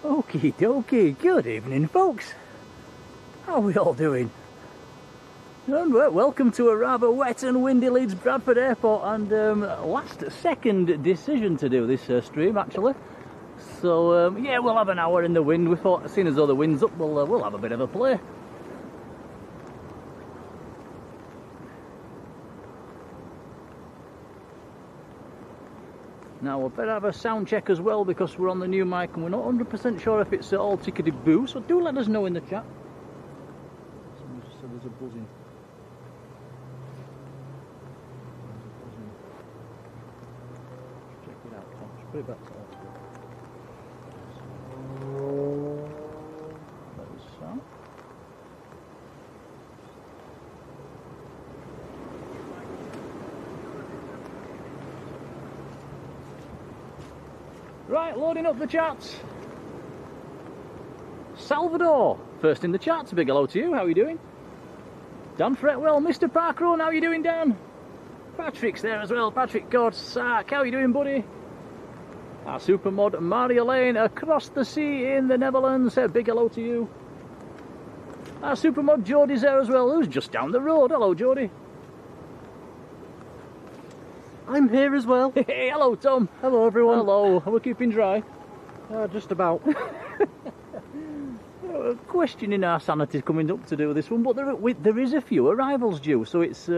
Okie dokie, good evening folks. How are we all doing? And welcome to a rather wet and windy Leeds Bradford airport, and last second decision to do this stream actually. So yeah, we'll have an hour in the wind. We thought, seeing as though the wind's up, we'll have a bit of a play. Now we'll better have a sound check as well, because we're on the new mic and we're not 100% sure if it's all tickety-boo, so do let us know in the chat. Someone just said there's a buzzing. Check it out, Tom. Just put it back to that. That is sound. Right, loading up the chats. Salvador, first in the chats. Big hello to you. How are you doing? Dan Fretwell, Mr. Parkrun, how are you doing, Dan? Patrick's there as well. Patrick Godsack, how are you doing, buddy? Our super mod Marjolein across the sea in the Netherlands. Big hello to you. Our super mod Jodie's there as well, who's just down the road. Hello, Jodie. I'm here as well. Hey, hello, Tom. Hello, everyone. Hello. Are we keeping dry? Just about. Questioning our sanity coming up to do this one, but there is a few arrivals due, so it's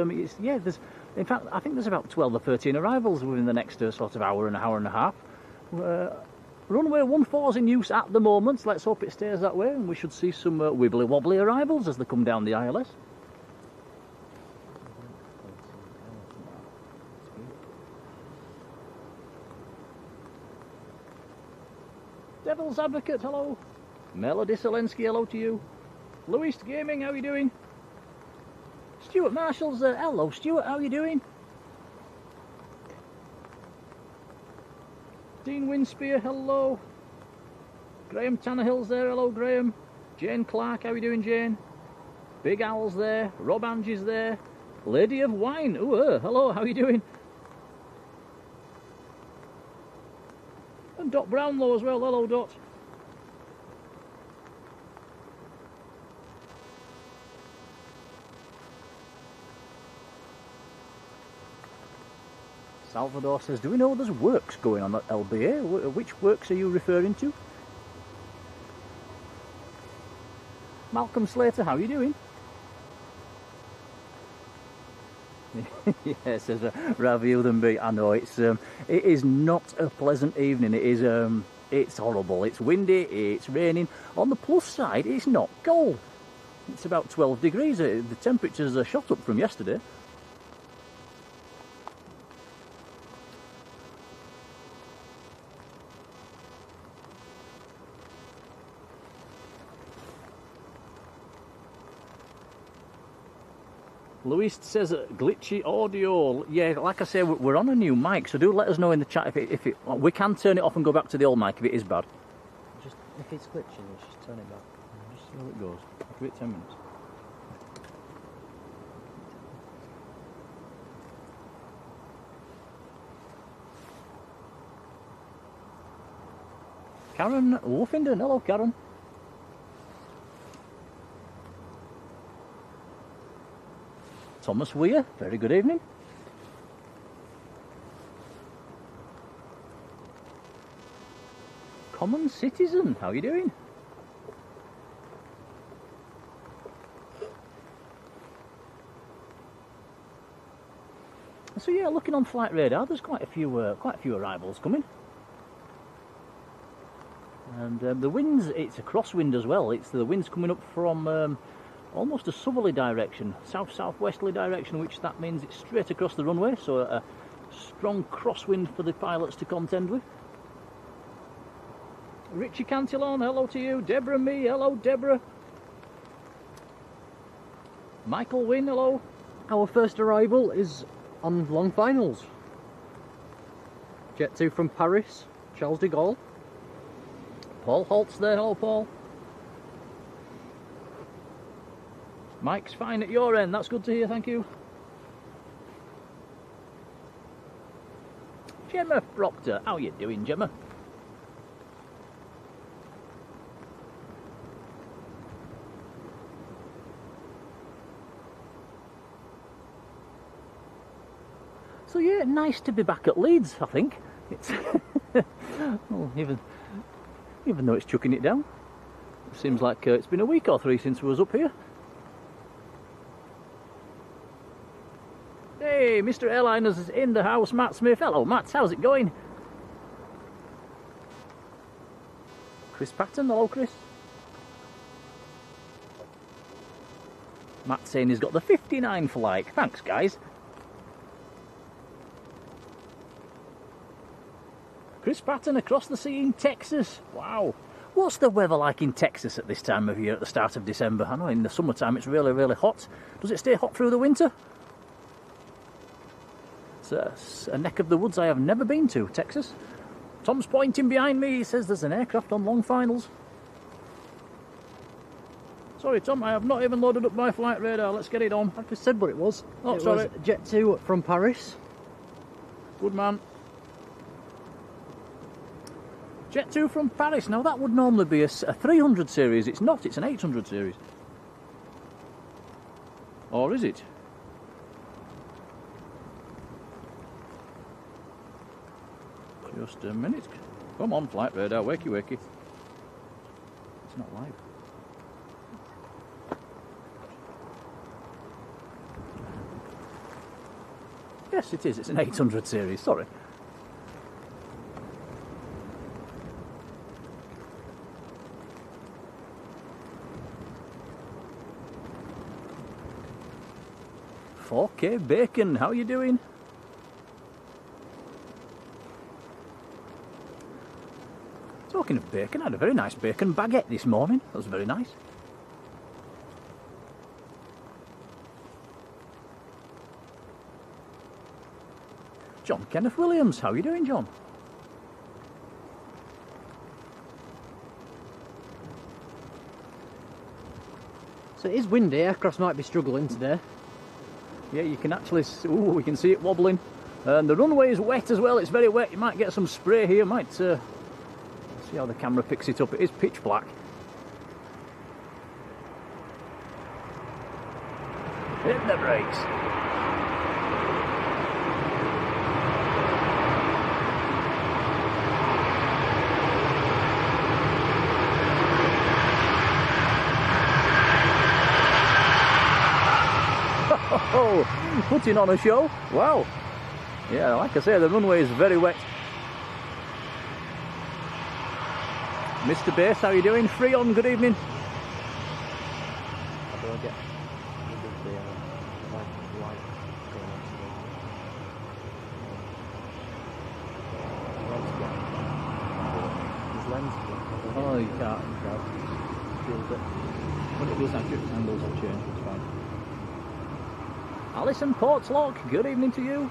yeah. There's, in fact, I think there's about 12 or 13 arrivals within the next sort of hour and a half. Runway 14 is in use at the moment. Let's hope it stays that way, and we should see some wibbly wobbly arrivals as they come down the ILS. Devil's Advocate, hello. Melody Selensky, hello to you. Louis Gaming, how are you doing? Stuart Marshall's there. Hello, Stuart, how are you doing? Dean Winspear, hello. Graham Tannehill's there, hello, Graham. Jane Clark, how are you doing, Jane? Big Owl's there. Rob Angie's there. Lady of Wine, ooh, hello, how are you doing? And Dot Brownlow as well, hello Dot. Salvador says, do we know there's works going on at LBA? Which works are you referring to? Malcolm Slater, how are you doing? Yeah, says rather you than me. I know it is not a pleasant evening. It is it's horrible. It's windy. It's raining. On the plus side, it's not cold. It's about 12 degrees. The temperatures are shot up from yesterday. Luis says glitchy audio. Yeah, like I say, we're on a new mic, so do let us know in the chat if it we can turn it off and go back to the old mic if it is bad. Just if it's glitchy, just turn it back. Just see how it goes. I'll give it 10 minutes. Karen Wolfenden, hello Karen. Thomas Weir, very good evening. Common Citizen, how are you doing? So yeah, looking on flight radar, there's quite a few arrivals coming. And the winds, it's a crosswind as well. It's the wind's coming up from almost a southerly direction, south-southwesterly direction, which that means it's straight across the runway, so a strong crosswind for the pilots to contend with. Richie Cantillon, hello to you. Deborah Me, hello Deborah. Michael Wynn, hello. Our first arrival is on long finals. Jet 2 from Paris, Charles de Gaulle. Paul Holt's there, hello Paul. Mike's fine at your end, that's good to hear, thank you. Gemma Proctor, how you doing, Gemma? nice to be back at Leeds, I think. It's well, even though it's chucking it down. It seems like it's been a week or 3 since we was up here. Hey, Mr. Airliners in the house, Matt Smith. Hello, Matt. How's it going? Chris Patton. Hello, Chris. Matt saying he's got the 59 for like. Thanks, guys. Chris Patton across the sea in Texas. Wow. What's the weather like in Texas at this time of year at the start of December? I know in the summertime it's really, really hot. Does it stay hot through the winter? It's a neck of the woods I have never been to, Texas. Tom's pointing behind me. He says there's an aircraft on long finals. Sorry, Tom, I have not even loaded up my flight radar. Let's get it on. I just said what it was. Oh, it sorry. was Jet 2 from Paris. Good man. Jet 2 from Paris. Now that would normally be a 300 series. It's not, it's an 800 series. Or is it? Just a minute. Come on, flight radar, wakey wakey. It's not live. Yes, it is. It's an 800 series. Sorry. "4K Bacon, how are you doing?" Talking of bacon, I had a very nice bacon baguette this morning. That was very nice. John Kenneth Williams, how are you doing, John? So it is windy, aircrafts might be struggling today. Yeah, you can actually, ooh, we can see it wobbling. And the runway is wet as well, it's very wet. You might get some spray here, might see how the camera picks it up. It is pitch black. Hit the brakes. Oh, putting on a show. Wow. Yeah, like I say, the runway is very wet. Mr. Bass, how are you doing? Free on, good evening. How do I get rid of the light going on today? His lens black. Oh, you can't. Feels it. When it does that, angles will change, it's fine. Alison Portslock, good evening to you.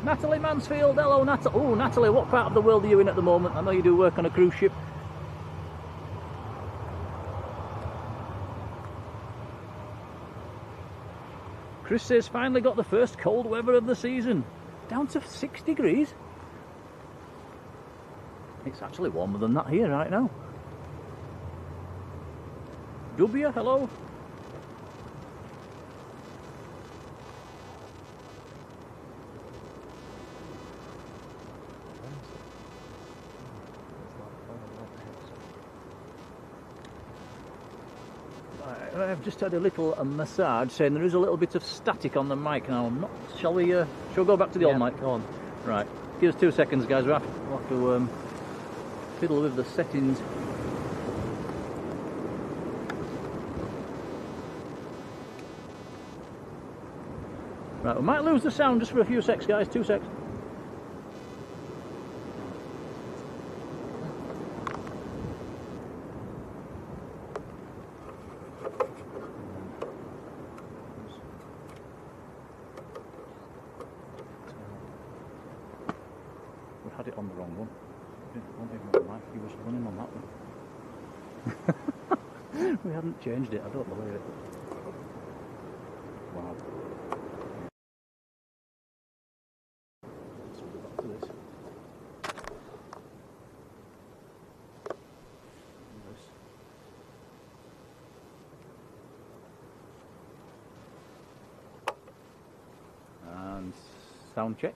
Natalie Mansfield, hello Natalie. Oh, Natalie, what part of the world are you in at the moment? I know you do work on a cruise ship. Chris says, finally got the first cold weather of the season. Down to 6 degrees. It's actually warmer than that here right now. W, hello. I've just had a little massage, saying there is a little bit of static on the mic now. I'm not. Shall we go back to the old mic? Go on. Right. Give us 2 seconds, guys. We'll have to fiddle with the settings. Right, we might lose the sound just for a few secs, guys. 2 secs. We had it on the wrong one. It wasn't even on mic, he was running on that one. We hadn't changed it, I don't believe it. Wow. Let's go back to this. sound check.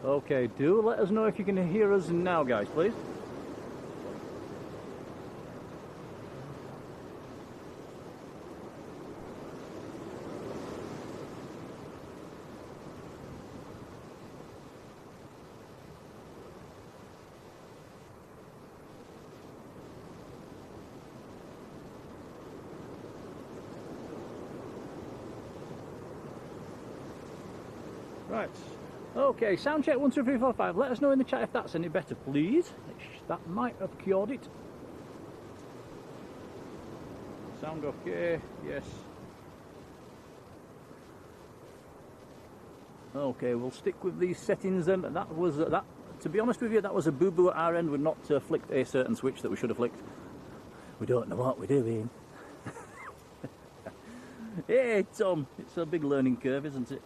Okay, do let us know if you can hear us now, guys, please. Right. Okay, sound check 1, 2, 3, 4, 5. Let us know in the chat if that's any better, please. That might have cured it. Sound okay? Yes. Okay, we'll stick with these settings then. That was that. To be honest with you, that was a boo-boo at our end. We've not flicked a certain switch that we should have flicked. We don't know what we're doing. Hey, Tom, it's a big learning curve, isn't it?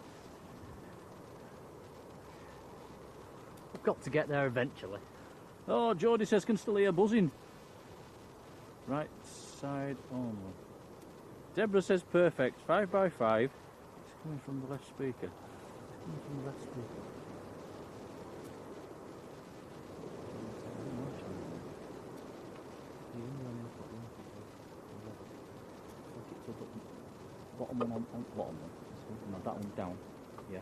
I've got to get there eventually. Oh, Jodie says can still hear buzzing. Right side only. Deborah says perfect. 5 by 5. It's coming from the left speaker. It's coming from the left speaker. Bottom one on bottom one. No, that one down. Yeah.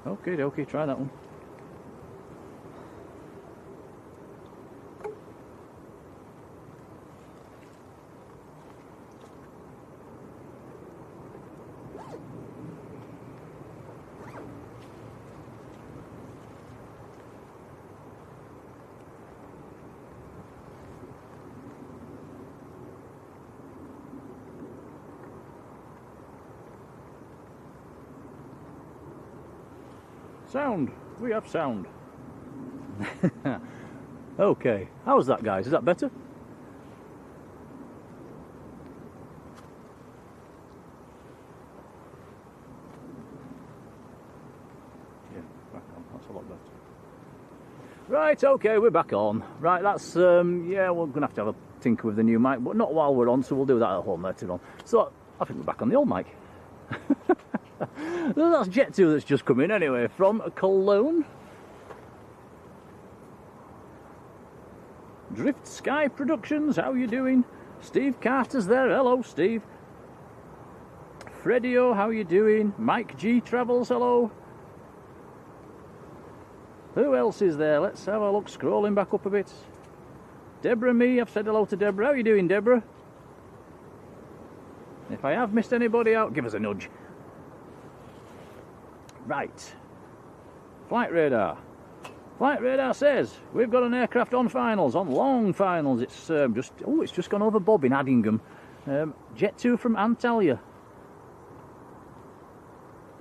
Okay, try that one. Sound. We have sound. Okay. How's that, guys? Is that better? Yeah, back on. That's a lot better. Right, okay, we're back on. Right, that's, yeah, we're going to have a tinker with the new mic, but not while we're on, so we'll do that at home later on. So, I think we're back on the old mic. So that's Jet 2 that's just come in anyway, from Cologne. Drift Sky Productions, how you doing? Steve Carter's there, hello Steve. Fredio, how you doing? Mike G Travels, hello. Who else is there? Let's have a look, scrolling back up a bit. Deborah Me, I've said hello to Deborah. How you doing, Deborah? If I have missed anybody out, give us a nudge. Right. Flight radar. Flight radar says we've got an aircraft on finals, on long finals. It's it's just gone over Bob in Addingham. Jet 2 from Antalya.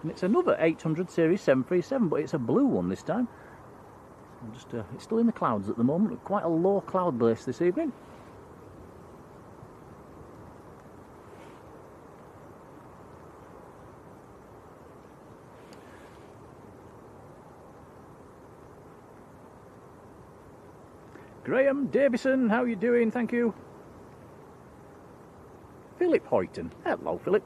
And it's another 800 series 737, but it's a blue one this time. It's still in the clouds at the moment. Quite a low cloud base this evening. Graham Davison, how you doing? Thank you. Philip Hoyton. Hello, Philip.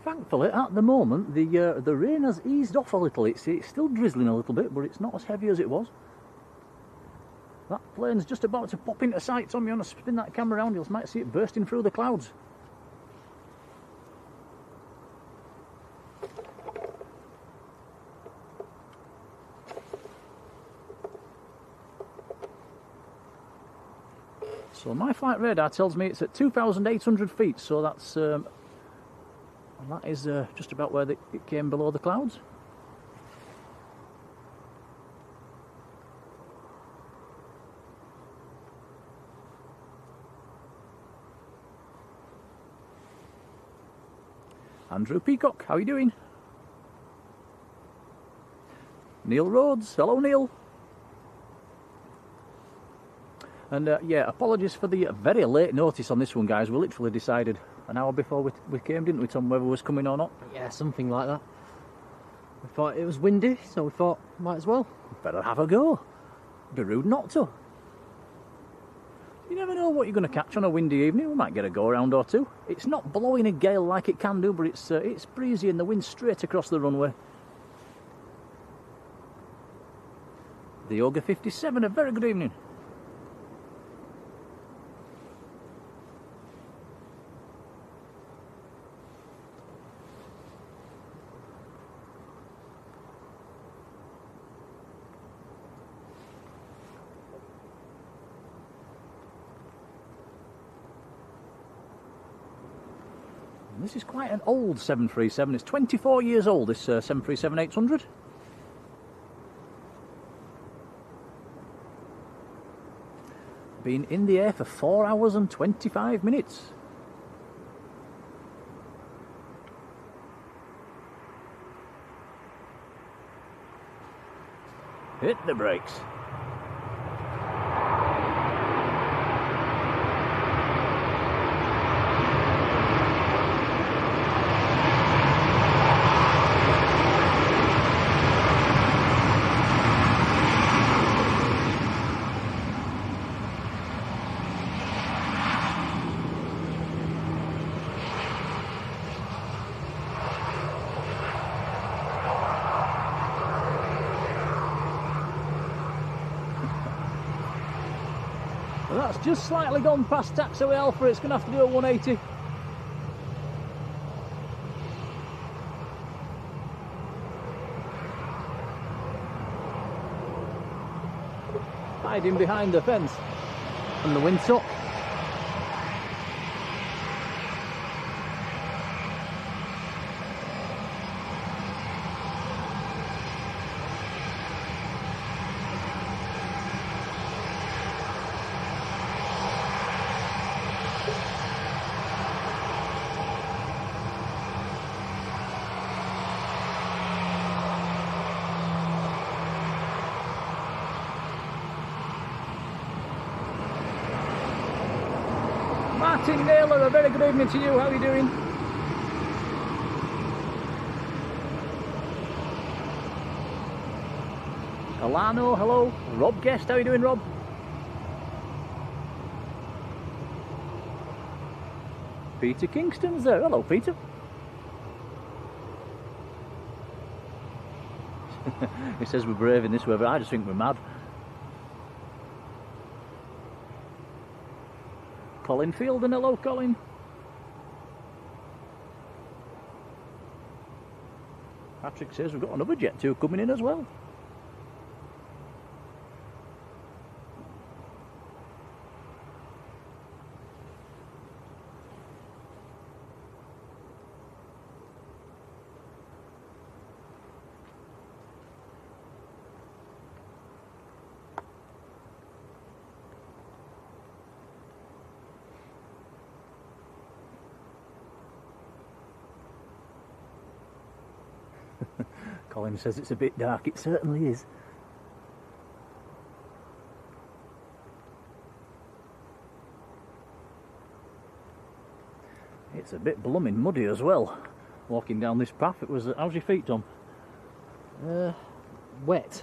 Thankfully, at the moment, the rain has eased off a little. It's still drizzling a little bit, but it's not as heavy as it was. That plane's just about to pop into sight, Tom. You want to spin that camera around, you might see it bursting through the clouds. So my flight radar tells me it's at 2,800 feet, so that's that is just about where it came below the clouds. Andrew Peacock, how are you doing? Neil Rhodes, hello Neil. And yeah, apologies for the very late notice on this one, guys. We literally decided an hour before we came, didn't we, Tom, whether it was coming or not? Yeah, something like that. We thought it was windy, so we thought, might as well. Better have a go. Be rude not to. You never know what you're going to catch on a windy evening. We might get a go-around or two. It's not blowing a gale like it can do, but it's breezy and the wind's straight across the runway. The Ogre 57, a very good evening. This is quite an old 737. It's 24 years old, this 737-800. Been in the air for 4 hours and 25 minutes. Hit the brakes. That's just slightly gone past taxiway Alpha. It's going to have to do a 180. Hiding behind the fence and the windsock. Martin Naylor, a very good evening to you. How are you doing? Alano, hello. Rob Guest, how are you doing, Rob? Peter Kingston's there. Hello, Peter. He says we're brave in this weather. I just think we're mad. Colin Field, and hello, Colin. Patrick says we've got another Jet 2 coming in as well. Colin says it's a bit dark. It certainly is. It's a bit blooming muddy as well. Walking down this path, it was. How's your feet, Tom? Wet.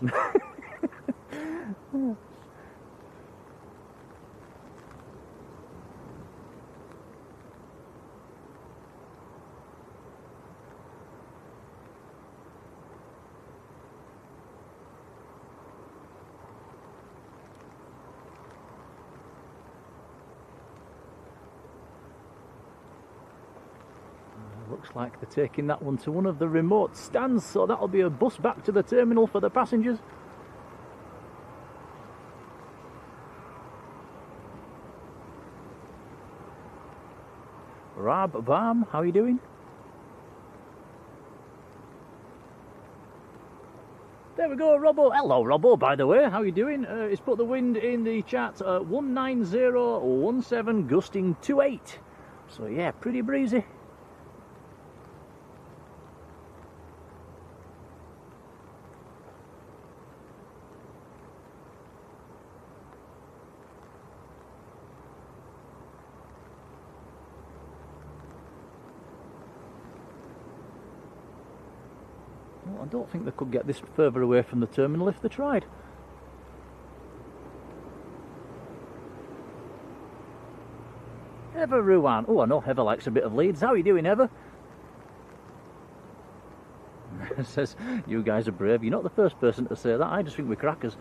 Looks like they're taking that one to one of the remote stands, so that'll be a bus back to the terminal for the passengers. Rab Bam, how are you doing? There we go, Robbo. Hello, Robbo, by the way. How are you doing? It's put the wind in the chat at 19017, gusting 28. So yeah, pretty breezy. I don't think they could get this further away from the terminal if they tried. Heather Ruan. Oh, I know Heather likes a bit of Leeds. How are you doing, Heather? Says, you guys are brave. You're not the first person to say that. I just think we're crackers.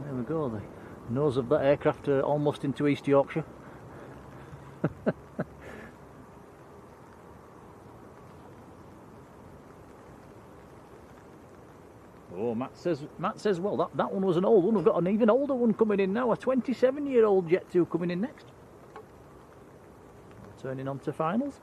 There we go, the nose of that aircraft almost into East Yorkshire. Oh, Matt says, well, that one was an old one. We've got an even older one coming in now, a 27-year-old Jet 2 coming in next. Turning on to finals.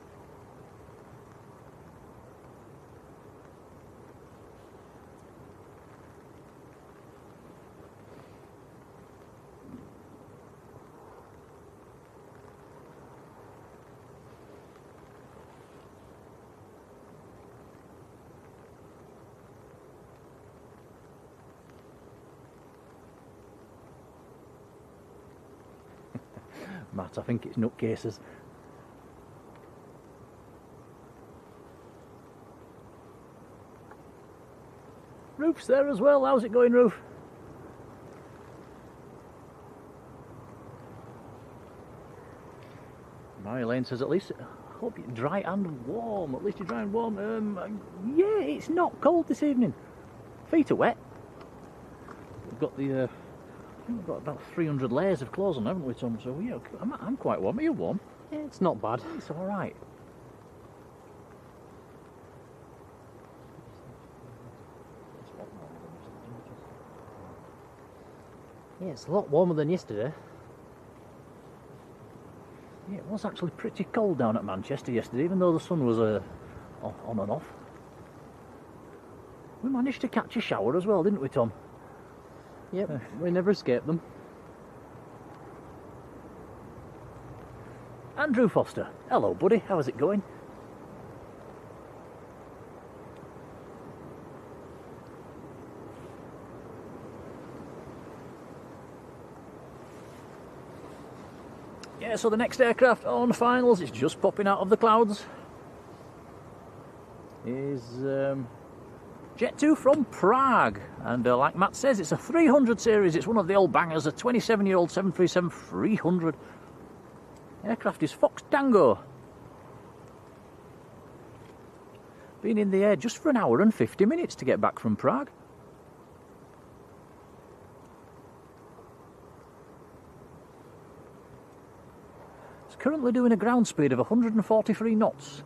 Matt, I think it's nutcases. Roof's there as well. How's it going, Roof? Marjolein says, at least, I hope you're dry and warm. At least you're dry and warm. Yeah, it's not cold this evening. Feet are wet. We've got the, I think we've got about 300 layers of clothes on, haven't we, Tom? So, yeah, I'm quite warm. Are you warm? Yeah, it's not bad. It's alright. Yeah, it's a lot warmer than yesterday. Yeah, it was actually pretty cold down at Manchester yesterday, even though the sun was on and off. We managed to catch a shower as well, didn't we, Tom? Yep, we never escaped them. Andrew Foster. Hello, buddy. How's it going? Yeah, so the next aircraft on finals, it's just popping out of the clouds, is Jet 2 from Prague. And like Matt says, it's a 300 series. It's one of the old bangers, a 27-year-old 737-300. Aircraft is Fox Tango. Been in the air just for an hour and 50 minutes to get back from Prague. It's currently doing a ground speed of 143 knots.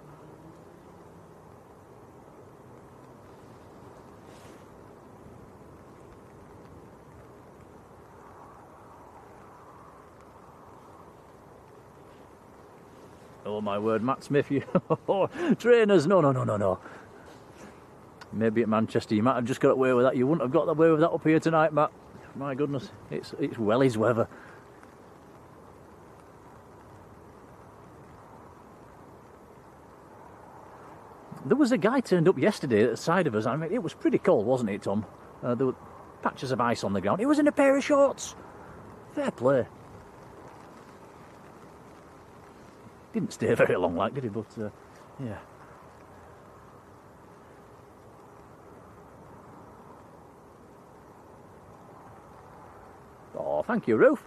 Oh my word, Matt Smith, you trainers, no. Maybe at Manchester you might have just got away with that. You wouldn't have got away with that up here tonight, Matt. My goodness, it's wellies weather. There was a guy turned up yesterday at the side of us. I mean, it was pretty cold, wasn't it, Tom? There were patches of ice on the ground. He was in a pair of shorts. Fair play. Didn't stay very long, like, did he? But, yeah. Oh, thank you, Ruth.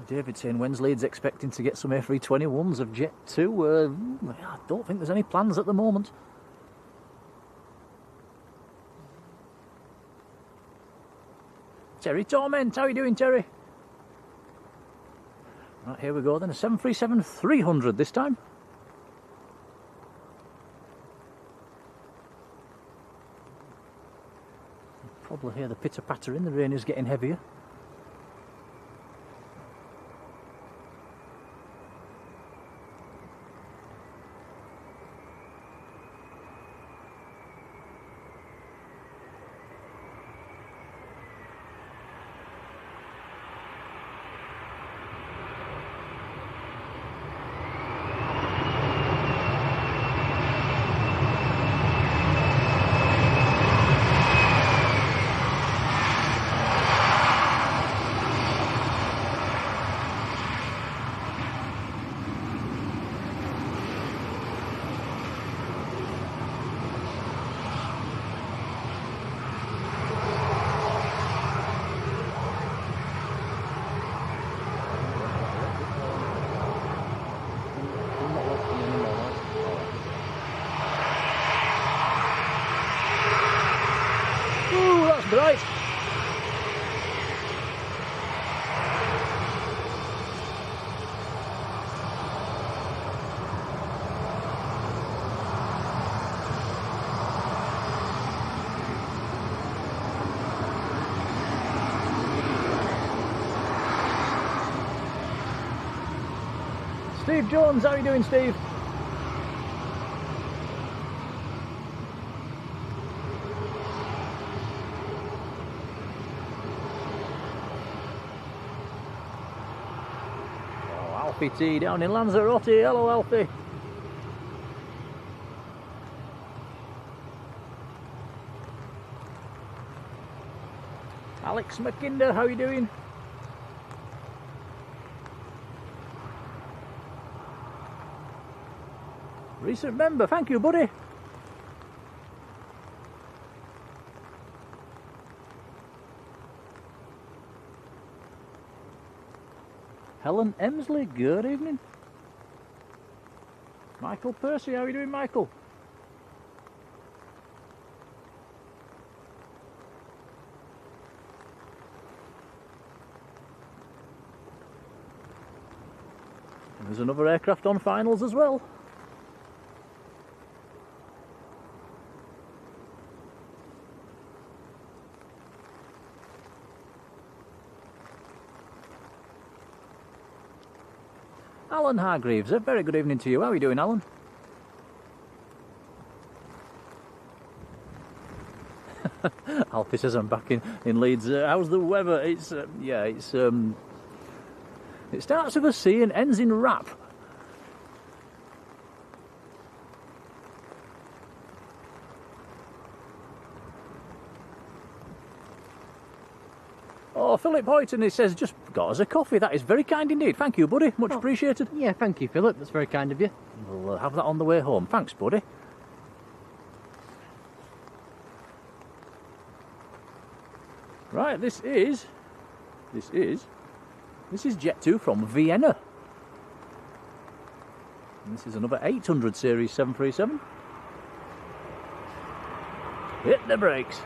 David saying, when's Leeds expecting to get some A321s of Jet 2? I don't think there's any plans at the moment. Terry Torment, how are you doing, Terry? Right, here we go then, a 737-300 this time. Probably hear the pitter-patter in, the rain is getting heavier. Right. Steve Jones, how are you doing, Steve? Alfie T down in Lanzarote. Hello, Alfie. Alex McKinder, how are you doing? Recent member, thank you, buddy. Helen Emsley, good evening. Michael Percy, how are you doing, Michael? And there's another aircraft on finals as well. Alan Hargreaves, a very good evening to you. How are you doing, Alan? Alfie says I'm back in Leeds. How's the weather? It's yeah, it's it starts with a C and ends in rap. Oh, Philip Hoyton, he says, just got us a coffee. That is very kind indeed. Thank you, buddy. Much appreciated. Yeah, thank you, Philip. That's very kind of you. We'll have that on the way home. Thanks, buddy. Right, this is Jet 2 from Vienna. And this is another 800 series 737. Hit the brakes.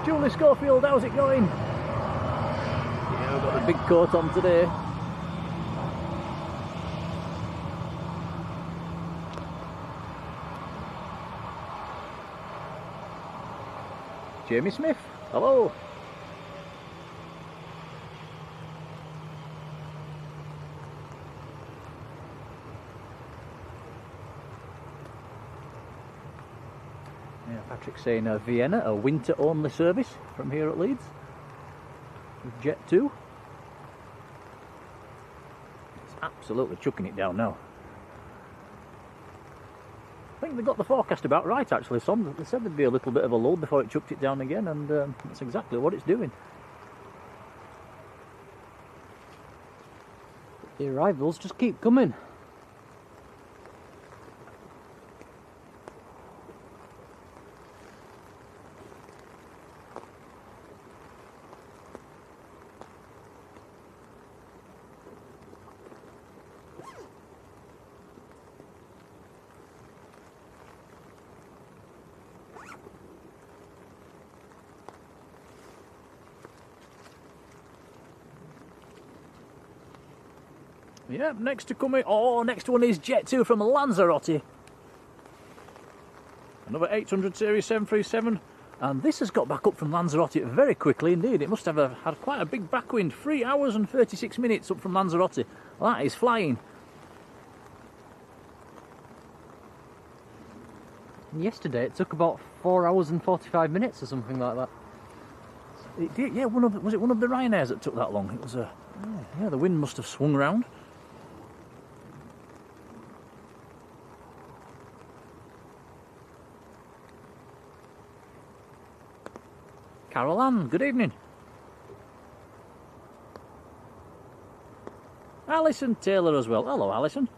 Julie Schofield, how's it going? Yeah, we've got the big coat on today. Jamie Smith, hello. Patrick's saying Vienna, a winter-only service from here at Leeds with Jet 2. It's absolutely chucking it down now. I think they got the forecast about right, actually, Son. They said there'd be a little bit of a lull before it chucked it down again, and that's exactly what it's doing. The arrivals just keep coming. Yep, next to coming. Oh, next one is Jet 2 from Lanzarote. Another 800 series 737. And this has got back up from Lanzarote very quickly indeed. It must have had quite a big backwind. 3 hours and 36 minutes up from Lanzarote. Well, that is flying. And yesterday it took about 4 hours and 45 minutes or something like that. It did, yeah. Was it one of the Ryanairs that took that long? It was yeah, the wind must have swung round. Carol Ann, good evening. Alison Taylor as well. Hello, Alison.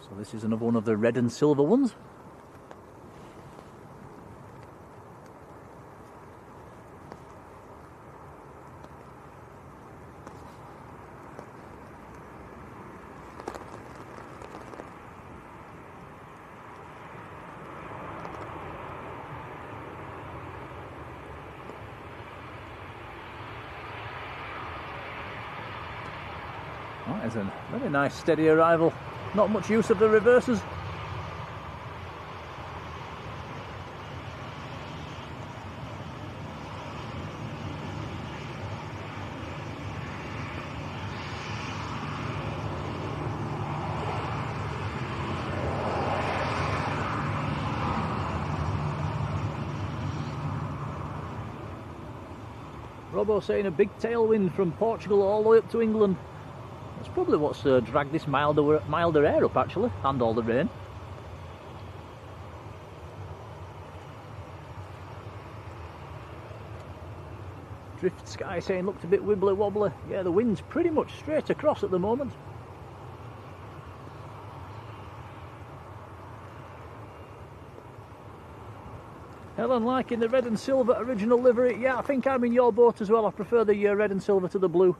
So this is another one of the red and silver ones. That is a very nice steady arrival. Not much use of the reversers. Robbo saying a big tailwind from Portugal all the way up to England. That's probably what's dragged this milder air up actually, and all the rain. Drift Sky saying looked a bit wibbly wobbly. Yeah, the wind's pretty much straight across at the moment. Helen liking the red and silver original livery. Yeah, I think I'm in your boat as well. I prefer the red and silver to the blue.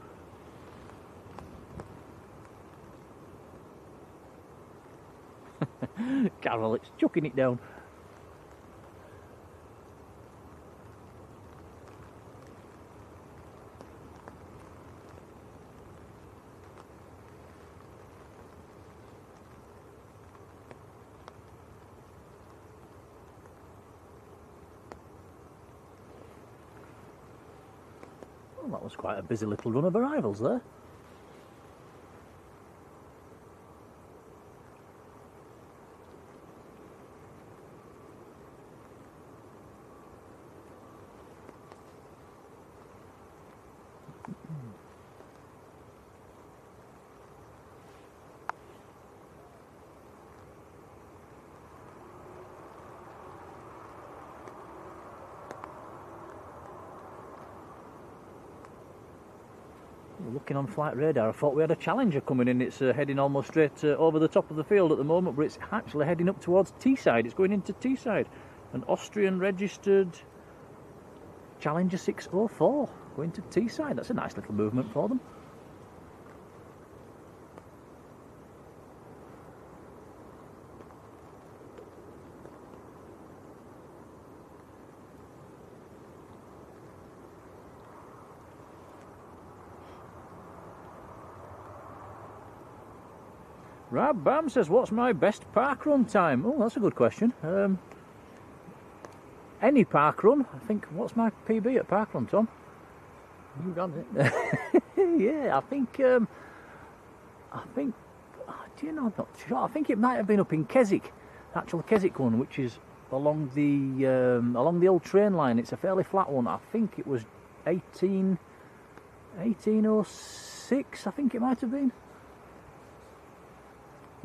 Carol, it's chucking it down. Well, that was quite a busy little run of arrivals there. Looking on flight radar, I thought we had a Challenger coming in. It's heading almost straight over the top of the field at the moment, but it's actually heading up towards Teesside. It's going into Teesside. An Austrian registered Challenger 604 going to Teesside. That's a nice little movement for them. Rab Bam says, what's my best park run time? Oh, that's a good question. Any park run. I think, what's my PB at park run, Tom? You got it. Yeah, I think, do you know, I'm not sure. I think it might have been up in Keswick, the actual Keswick one, which is along the old train line. It's a fairly flat one. I think it was 1806, I think it might have been.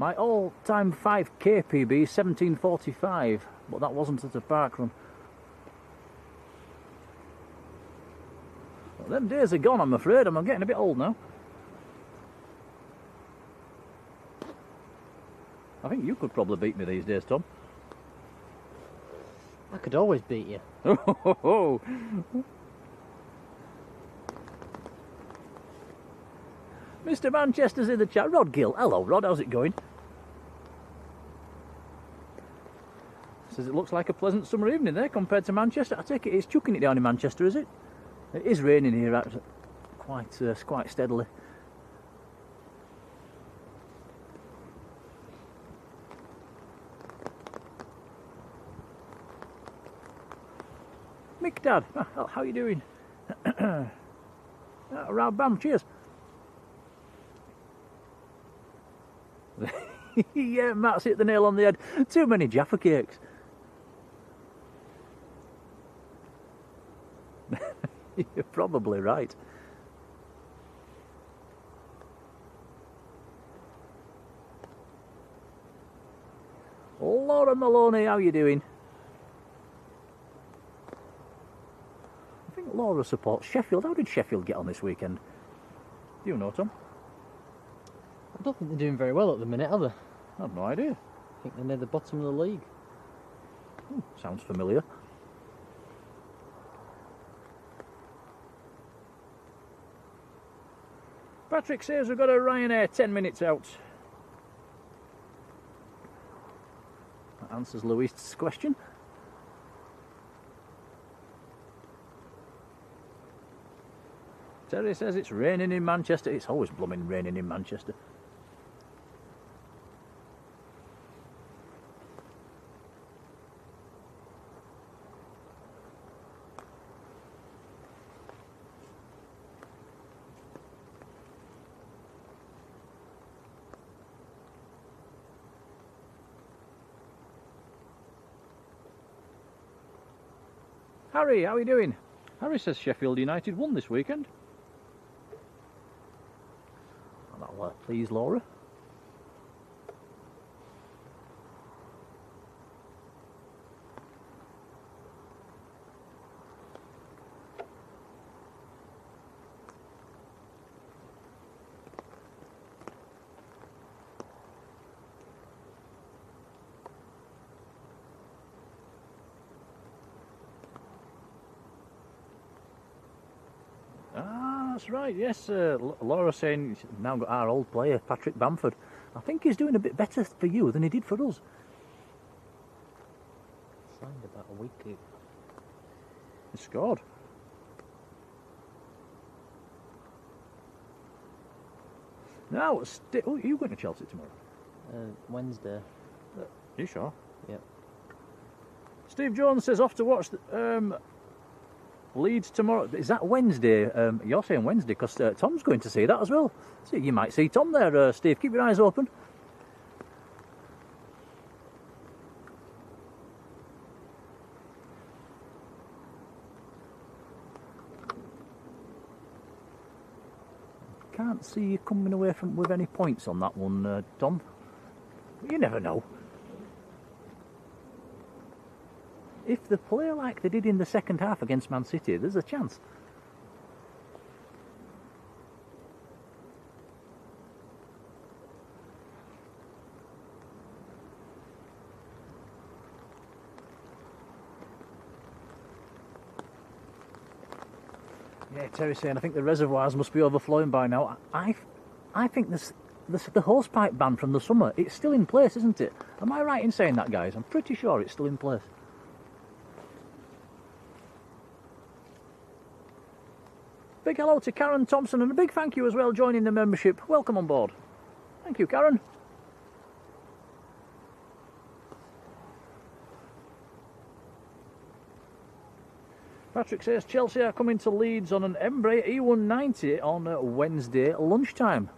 My all-time 5k PB is 17:45, but that wasn't at a park run. Well, them days are gone, I'm afraid. I'm getting a bit old now. I think you could probably beat me these days, Tom. I could always beat you. Oh. Mr. Manchester's in the chat. Rod Gill. Hello, Rod. How's it going? Says it looks like a pleasant summer evening there compared to Manchester. I take it it's chucking it down in Manchester, is it? It is raining here quite steadily. Mick Dad, how are you doing? Round bam, cheers. Yeah, Matt's hit the nail on the head. Too many Jaffa cakes. You're probably right. Laura Maloney, how you doing? I think Laura supports Sheffield. How did Sheffield get on this weekend? Do you know, Tom? I don't think they're doing very well at the minute, are they? I have no idea. I think they're near the bottom of the league. Sounds familiar. Patrick says we've got a Ryanair 10 minutes out. That answers Louise's question. Terry says it's raining in Manchester. It's always blooming raining in Manchester. Harry, how are you doing? Harry says Sheffield United won this weekend. Oh, that'll please Laura. That's right, yes. Laura saying she's now got our old player, Patrick Bamford. I think he's doing a bit better for you than he did for us. Signed about a week ago. He scored. Now, oh, are you going to Chelsea tomorrow? Wednesday. Are you sure? Yep. Steve Jones says off to watch Leeds tomorrow. Is that Wednesday? You're saying Wednesday because Tom's going to see that as well. So you might see Tom there, Steve. Keep your eyes open. Can't see you coming away with any points on that one, Tom. But you never know. If they play like they did in the second half against Man City, there's a chance. Yeah, Terry's saying I think the reservoirs must be overflowing by now. I think the hosepipe ban from the summer, it's still in place, isn't it? Am I right in saying that, guys? I'm pretty sure it's still in place. Big hello to Karen Thompson and a big thank you as well joining the membership. Welcome on board. Thank you, Karen. Patrick says Chelsea are coming to Leeds on an Embraer E190 on Wednesday lunchtime.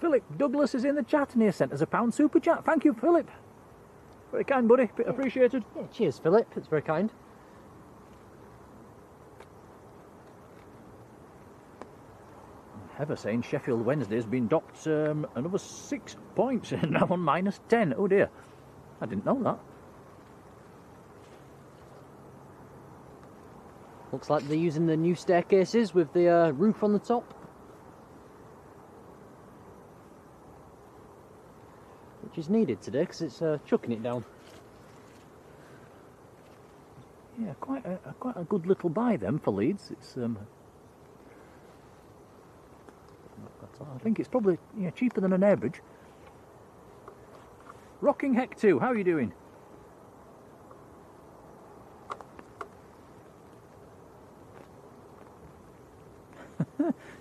Philip Douglas is in the chat and he has sent us a £1 super chat. Thank you, Philip. Very kind, buddy. Appreciated. Yeah, cheers, Philip. It's very kind. Heather saying Sheffield Wednesday has been docked another 6 points, now on -10. Oh dear, I didn't know that. Looks like they're using the new staircases with the roof on the top. Which is needed today because it's chucking it down. Yeah, quite a good little buy them for Leeds. It's I think it's probably cheaper than an airbridge. Rocking Heck 2, how are you doing?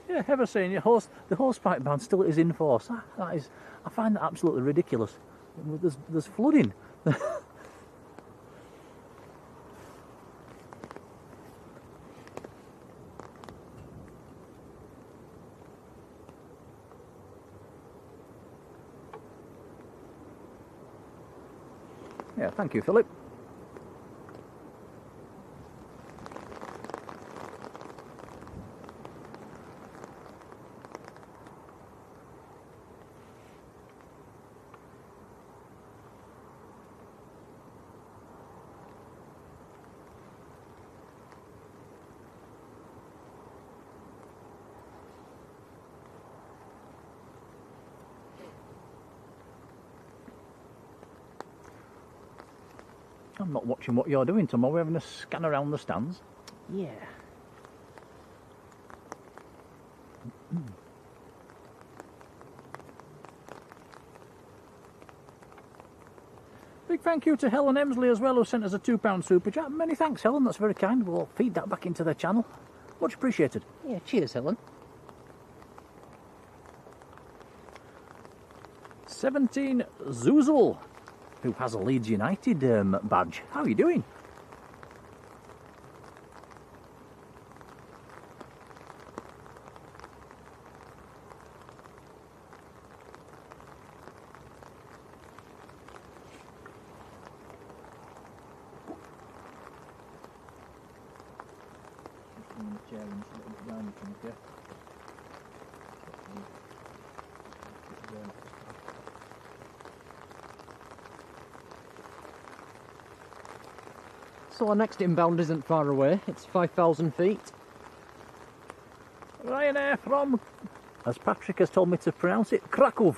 Yeah, Heather saying the hosepipe ban still is in force. I find that absolutely ridiculous. There's flooding. Yeah, thank you, Philip. I'm not watching what you're doing, Tom. Are we having a scan around the stands? Yeah. Big thank you to Helen Emsley as well, who sent us a £2 super chat. Many thanks, Helen. That's very kind. We'll feed that back into their channel. Much appreciated. Yeah, cheers, Helen. 17 Zoozle, who has a Leeds United badge. How are you doing? chair and just a little bit down, you think, yeah? So our next inbound isn't far away, it's 5,000 feet. Ryanair from, as Patrick has told me to pronounce it, Krakow.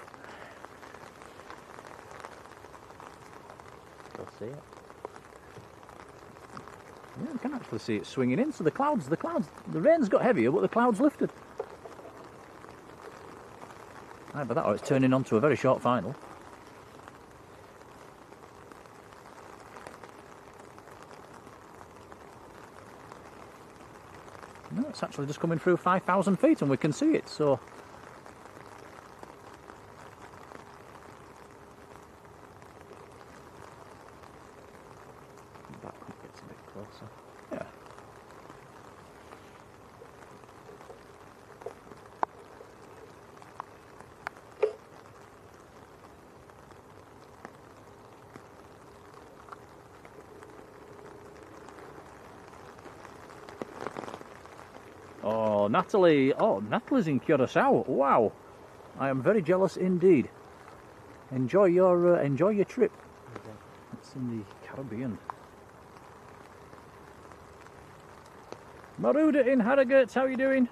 You'll see it. Yeah, you can actually see it swinging in. So the rain's got heavier, but the clouds lifted. Right, but that it's turning on to a very short final. No, it's actually just coming through 5,000 feet and we can see it, so... That gets a bit closer. Yeah. Oh, Natalie. Oh, Natalie's in Curacao. Wow. I am very jealous indeed. Enjoy your trip. Okay. It's in the Caribbean. Maruda in Harrogate, how are you doing?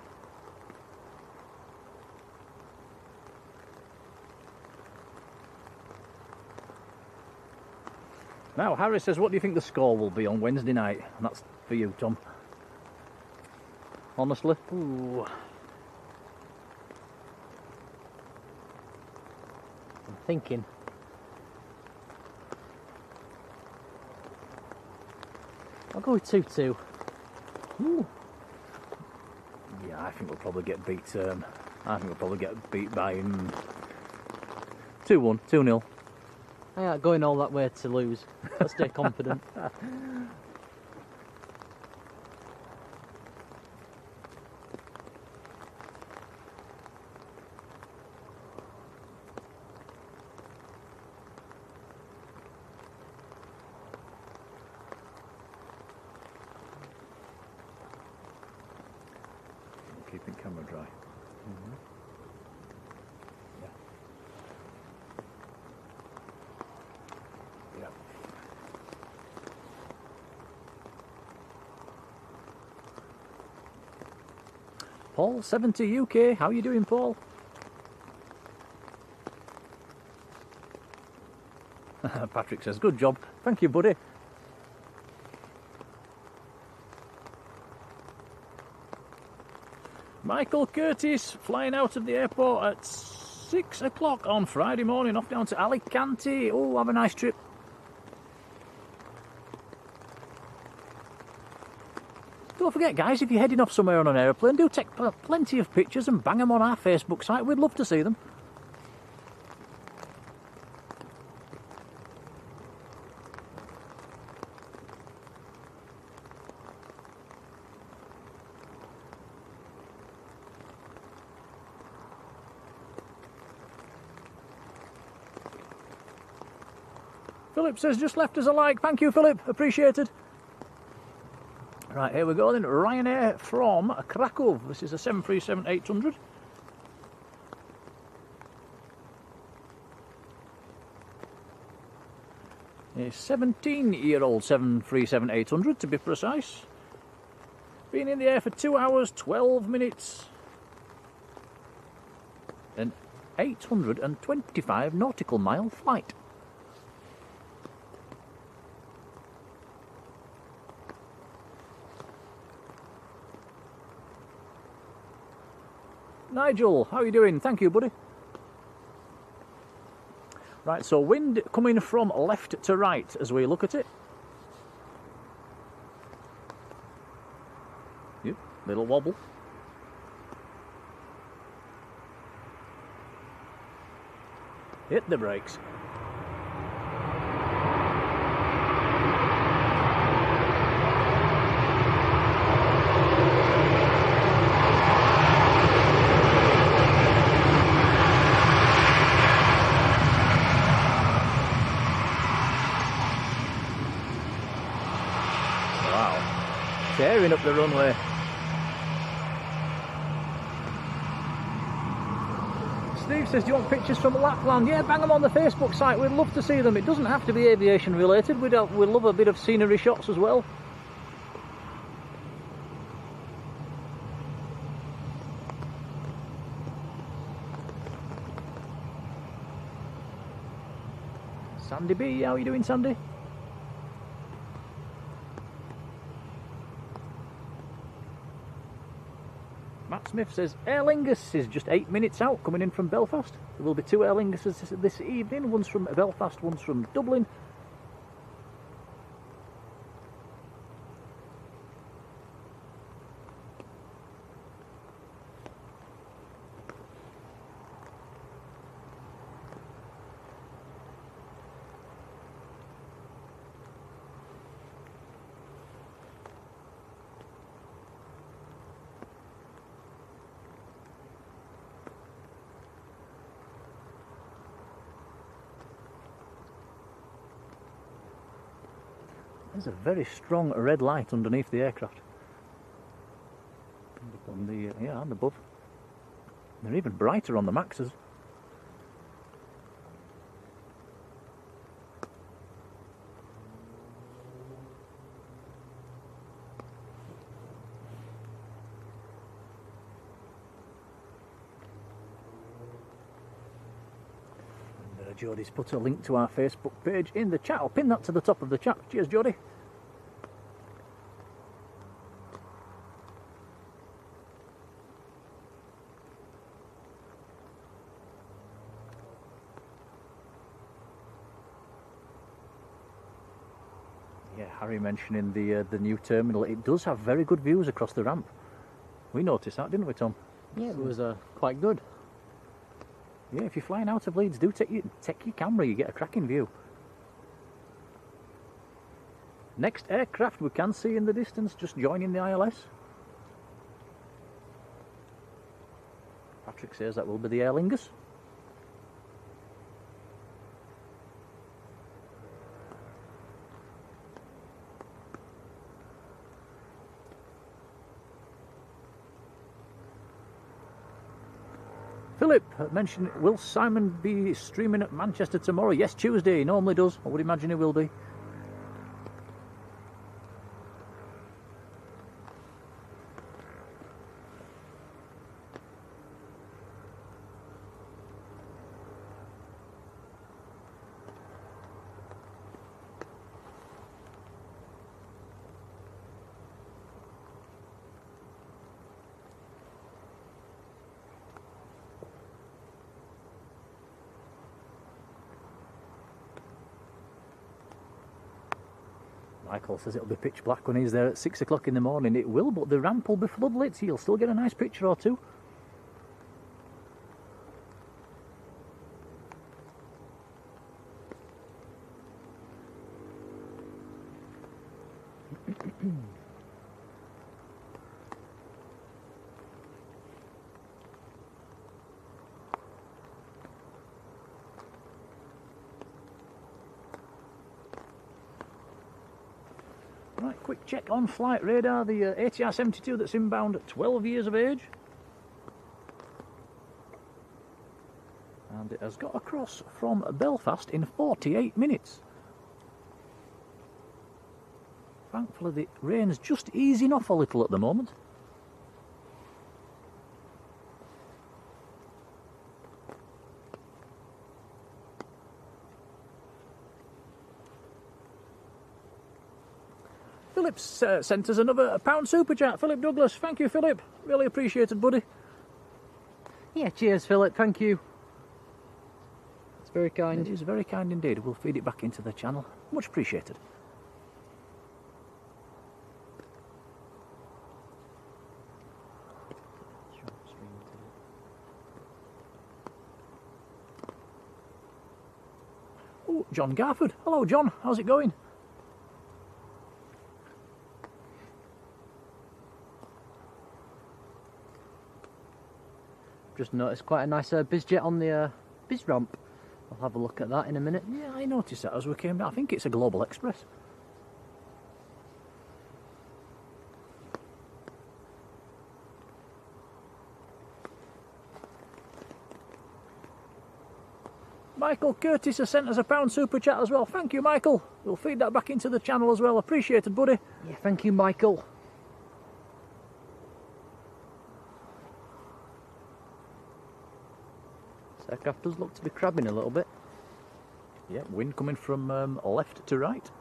Now, Harry says, what do you think the score will be on Wednesday night? And that's for you, Tom. Honestly? Ooh. I'm thinking. I'll go with 2-2. Ooh. Yeah, I think we'll probably get beat. I think we'll probably get beat by 2-1, 2-0. I ain't going all that way to lose. I'll stay confident. Keeping camera dry. Mm-hmm. Yeah. Yeah. Paul, 70 UK. How you doing, Paul? Patrick says, good job. Thank you, buddy. Michael Curtis flying out of the airport at 6 o'clock on Friday morning, off down to Alicante. Oh, have a nice trip. Don't forget, guys, if you're heading off somewhere on an aeroplane, do take plenty of pictures and bang them on our Facebook site. We'd love to see them. Philip says, just left us a like. Thank you, Philip. Appreciated. Right, here we go then. Ryanair from Krakow. This is a 737-800. A 17-year-old 737-800 to be precise. Been in the air for 2 hours, 12 minutes. An 825 nautical mile flight. Nigel, how are you doing? Thank you, buddy. Right, so wind coming from left to right as we look at it. Yep, little wobble. Hit the brakes. Tearing up the runway. Steve says, do you want pictures from Lapland? Yeah, bang them on the Facebook site. We'd love to see them. It doesn't have to be aviation related. We'd love a bit of scenery shots as well. Sandy B, how are you doing, Sandy? Matt Smith says Aer Lingus is just 8 minutes out, coming in from Belfast. There will be 2 Aer Linguses this evening. One's from Belfast, one's from Dublin. There's a very strong red light underneath the aircraft. On the, yeah, and above. They're even brighter on the Maxes. Jodie's put a link to our Facebook page in the chat. I'll pin that to the top of the chat. Cheers, Jodie. Yeah, Harry mentioning the new terminal. It does have very good views across the ramp. We noticed that, didn't we, Tom? Yeah, it was quite good. Yeah, if you're flying out of Leeds, do take your camera, you get a cracking view. Next aircraft we can see in the distance, just joining the ILS. Patrick says that will be the Aer Lingus. Philip mentioned, will Simon be streaming at Manchester tomorrow? Yes, Tuesday, he normally does. I would imagine he will be. Michael says it'll be pitch black when he's there at 6 o'clock in the morning. It will, but the ramp will be floodlit, so you'll still get a nice picture or two. Right, quick check on flight radar, the ATR 72 that's inbound at 12 years of age. And it has got across from Belfast in 48 minutes. Thankfully the rain's just easing off a little at the moment. Philip's sent us another £1 super chat. Philip Douglas, thank you, Philip. Really appreciated, buddy. Yeah, cheers, Philip. Thank you. It's very kind. It is very kind indeed. We'll feed it back into the channel. Much appreciated. Oh, John Garford. Hello, John. How's it going? Just noticed quite a nice bizjet on the biz ramp. I'll have a look at that in a minute. Yeah, I noticed that as we came down. I think it's a Global Express. Michael Curtis has sent us a £1 super chat as well. Thank you, Michael. We'll feed that back into the channel as well. Appreciated, buddy. Yeah, thank you, Michael. This aircraft does look to be crabbing a little bit. Yeah, wind coming from left to right.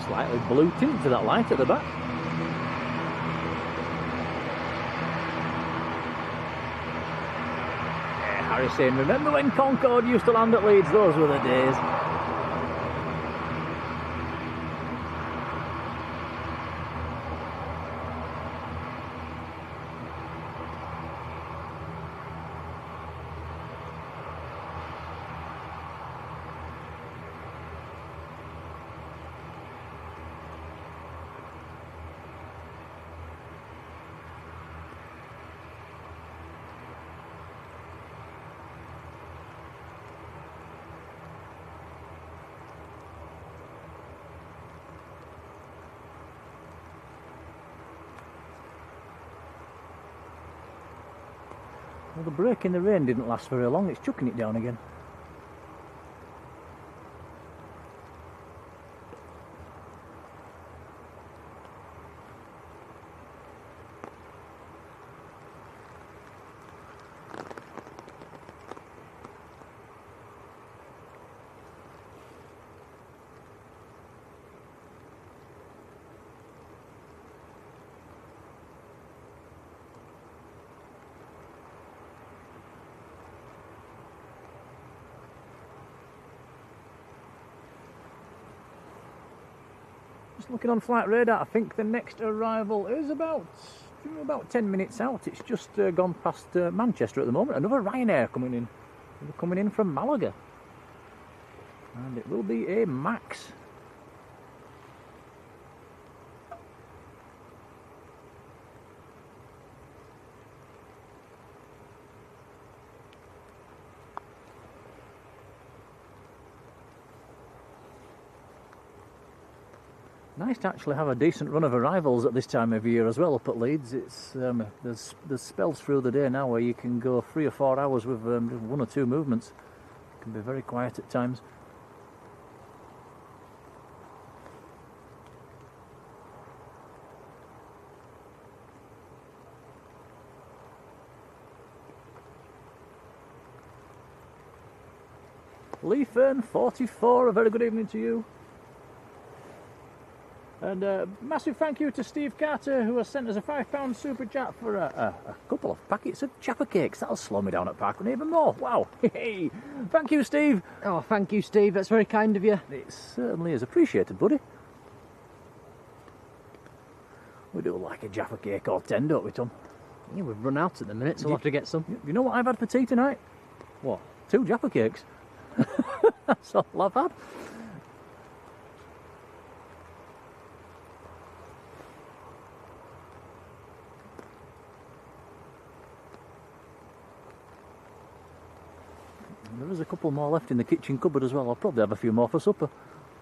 Slightly blue tint to that light at the back. Yeah, Harry saying, remember when Concorde used to land at Leeds? Those were the days. Well, the break in the rain didn't last very long, it's chucking it down again. Just looking on flight radar, I think the next arrival is about 10 minutes out. It's just gone past Manchester at the moment. Another Ryanair coming in. They're coming in from Malaga. And it will be a Max. Nice to actually have a decent run of arrivals at this time of year as well up at Leeds. It's there's spells through the day now where you can go 3 or 4 hours with 1 or 2 movements. It can be very quiet at times. Lee Fern 44, a very good evening to you. And massive thank you to Steve Carter, who has sent us a £5 super chat for a couple of packets of Jaffa cakes. That'll slow me down at Parkrun even more. Wow. Hey, thank you, Steve. Oh, thank you, Steve. That's very kind of you. It certainly is appreciated, buddy. We do like a Jaffa cake or 10, don't we, Tom? Yeah, we've run out at the minute, so we'll have to get some. You know what I've had for tea tonight? What? 2 Jaffa cakes. That's all I've had. There is a couple more left in the kitchen cupboard as well. I'll probably have a few more for supper.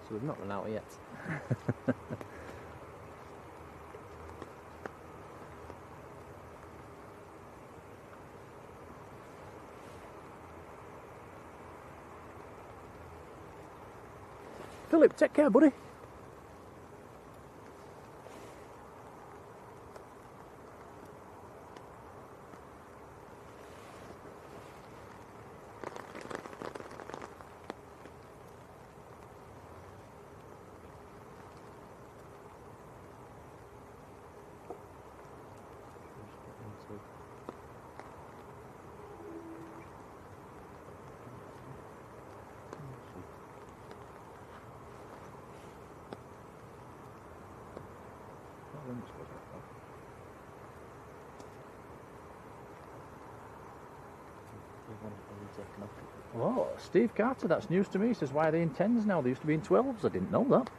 So we've not run out yet. Philip, take care, buddy. Oh, Steve Carter, that's news to me. He says, why are they in 10s now? They used to be in 12s. I didn't know that.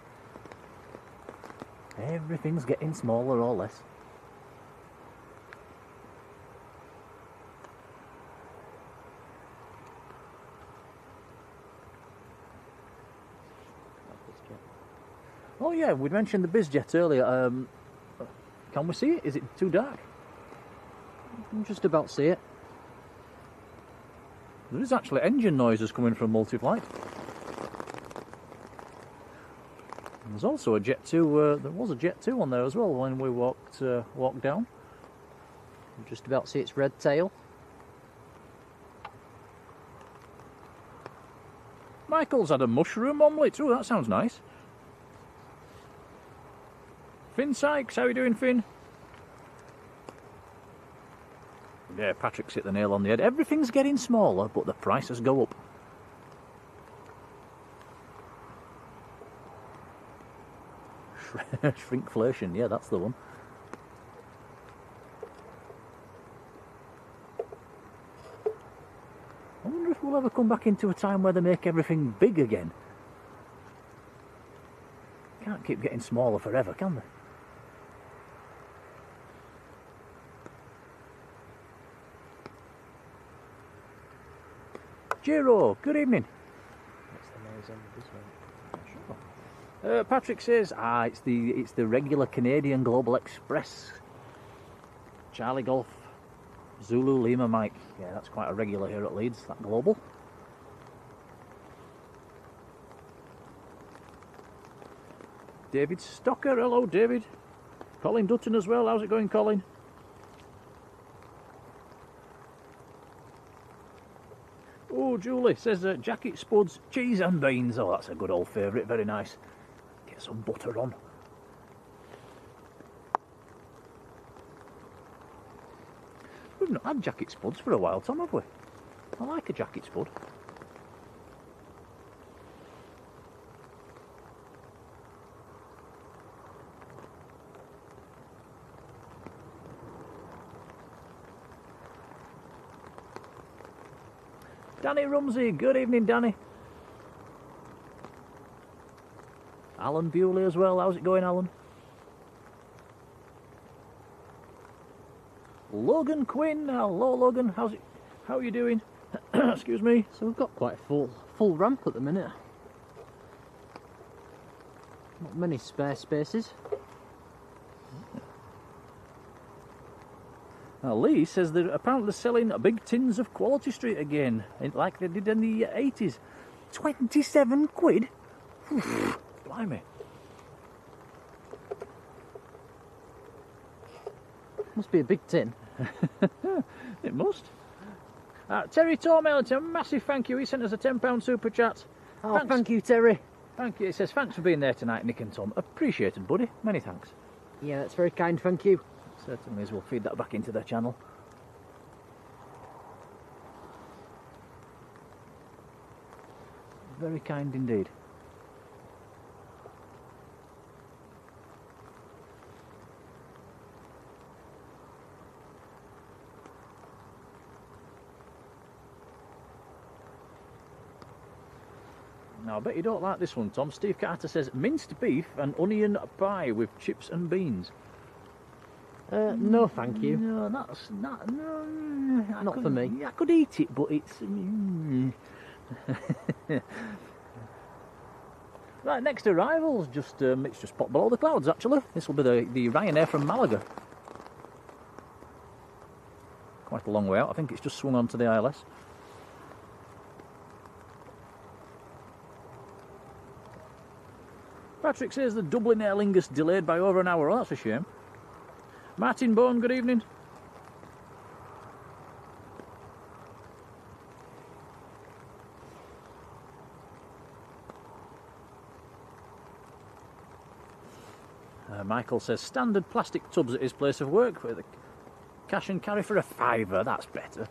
Everything's getting smaller or less. Oh yeah, we mentioned the BizJet earlier. Can we see it? Is it too dark? You can just about see it. There is actually engine noises coming from multi-flight. There's also a Jet 2, there was a Jet 2 on there as well when we walked down. You can just about see its red tail. Michael's had a mushroom omelette. Oh, that sounds nice. Finn Sykes, how you doing, Finn? Yeah, Patrick's hit the nail on the head. Everything's getting smaller, but the prices go up. Shrinkflation, yeah, that's the one. I wonder if we'll ever come back into a time where they make everything big again. Can't keep getting smaller forever, can they? Giro, good evening. What's the noise on this one? Patrick says, it's the regular Canadian Global Express. Charlie Golf, Zulu Lima Mike. Yeah, that's quite a regular here at Leeds, that Global. David Stocker, hello David. Colin Dutton as well, how's it going, Colin? Oh, Julie says jacket spuds, cheese and beans. Oh, that's a good old favourite, very nice. Get some butter on. We've not had jacket spuds for a while, Tom, have we? I like a jacket spud. Danny Rumsey, good evening, Danny. Alan Bewley as well, how's it going, Alan? Logan Quinn, hello Logan, how are you doing? Excuse me. So we've got quite a full ramp at the minute. Not many spare spaces. Now Lee says they're apparently selling big tins of Quality Street again, like they did in the 80s. 27 quid? Blimey. Must be a big tin. It must. Terry Tormel, a massive thank you. He sent us a £10 super chat. Oh, thank you, Terry. Thank you. It says, thanks for being there tonight, Nick and Tom. Appreciated, buddy. Many thanks. Yeah, that's very kind, thank you. Certainly as we'll feed that back into their channel. Very kind indeed. Now, I bet you don't like this one, Tom. Steve Carter says, minced beef and onion pie with chips and beans. No, thank you. No, that's not. No, not for me. I could eat it, but it's. Right, next arrival's just it's just popped below the clouds. Actually, this will be the Ryanair from Malaga. Quite a long way out. I think it's just swung onto the ILS. Patrick says the Dublin Aer Lingus delayed by over an hour. Oh, that's a shame. Martin Bone, good evening. Michael says standard plastic tubs at his place of work with a cash and carry for a £5. That's better.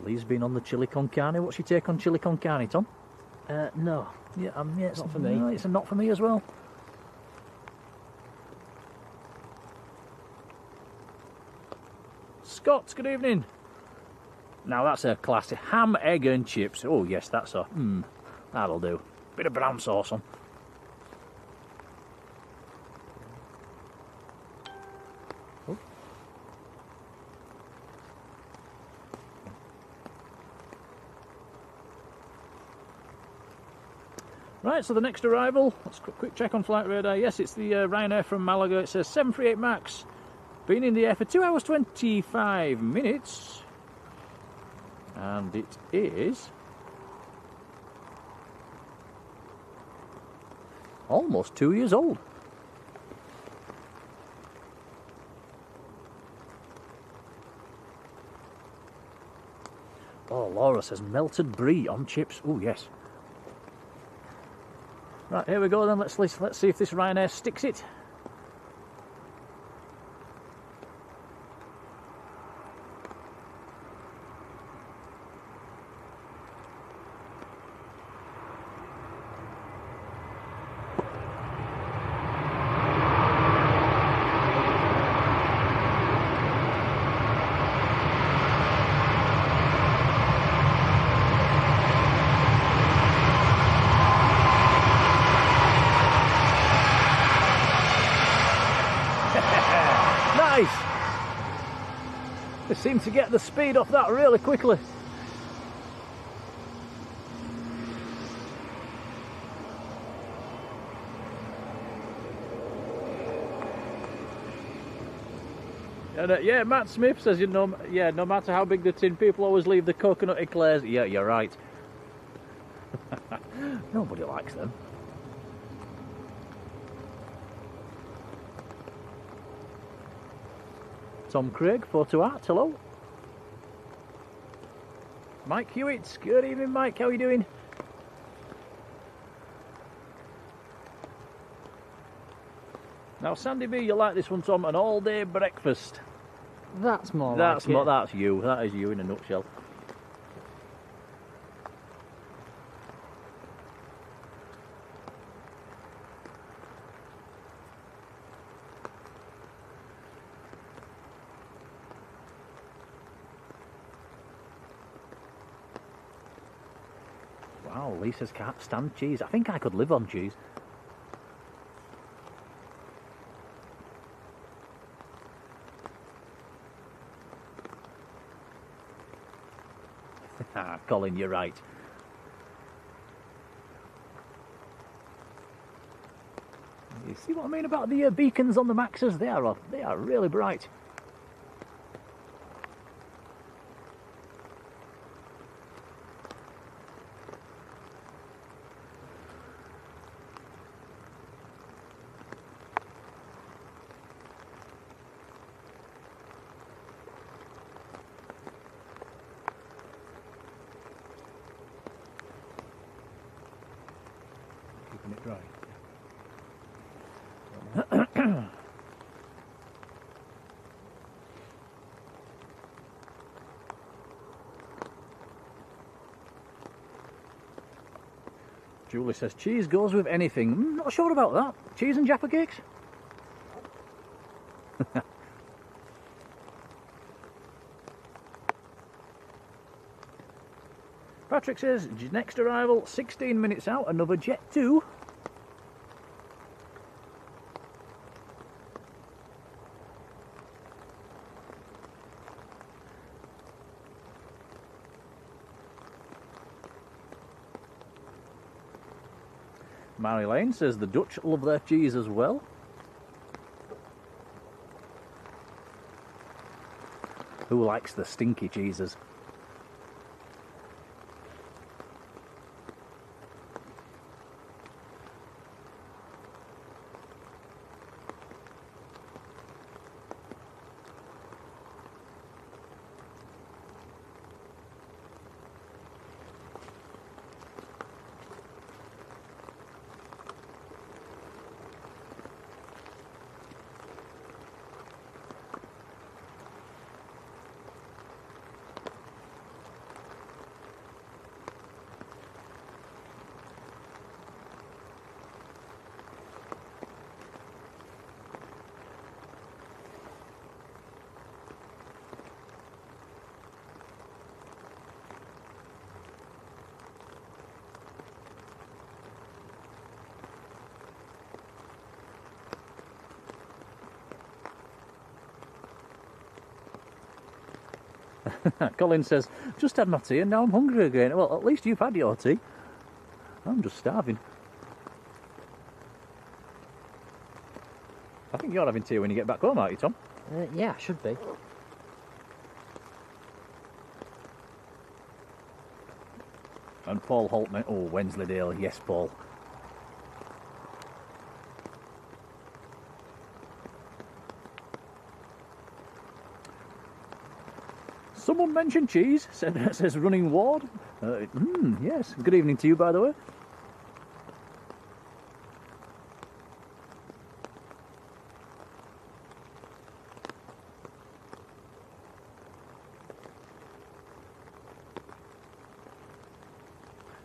Lee's been on the chili con carne. What's your take on chili con carne, Tom? No. Yeah, it's Not for me. No, it's not for me as well. Scott, good evening. Now that's a classic ham, egg and chips. Oh yes, that's a that'll do. Bit of brown sauce on. Oh. Right, so the next arrival, let's quick check on flight radar. Yes, it's the Ryanair from Malaga. It says 738 Max. Been in the air for 2 hours 25 minutes. And it is almost 2 years old. Oh, Laura says melted brie on chips. Oh, yes. Right, here we go then. Let's see if this Ryanair sticks it. Nice! They seem to get the speed off that really quickly. And, yeah, Matt Smith says, you know, yeah, no matter how big the tin, people always leave the coconut eclairs. Yeah, you're right. Nobody likes them. Tom Craig, photo art, hello. Mike Hewitt, good evening Mike, how are you doing? Now Sandy B, you like this one, Tom, an all-day breakfast. That's more That's like it. That's you, that is you in a nutshell. Wow, Lisa's can't stand cheese. I think I could live on cheese. Colin, you're right. You see what I mean about the beacons on the Maxes? They are really bright. Keeping it dry. Julie says cheese goes with anything. Not sure about that. Cheese and Jaffa cakes? Patrick says next arrival 16 minutes out, another Jet 2. Marjolein says the Dutch love their cheese as well. Who likes the stinky cheeses? Colin says, just had my tea and now I'm hungry again. Well, at least you've had your tea. I'm just starving. I think you're having tea when you get back home, aren't you, Tom? Yeah, should be. And Paul Holtman. Oh, Wensleydale. Yes, Paul. Someone mentioned cheese, says Running Ward. Yes, good evening to you, by the way.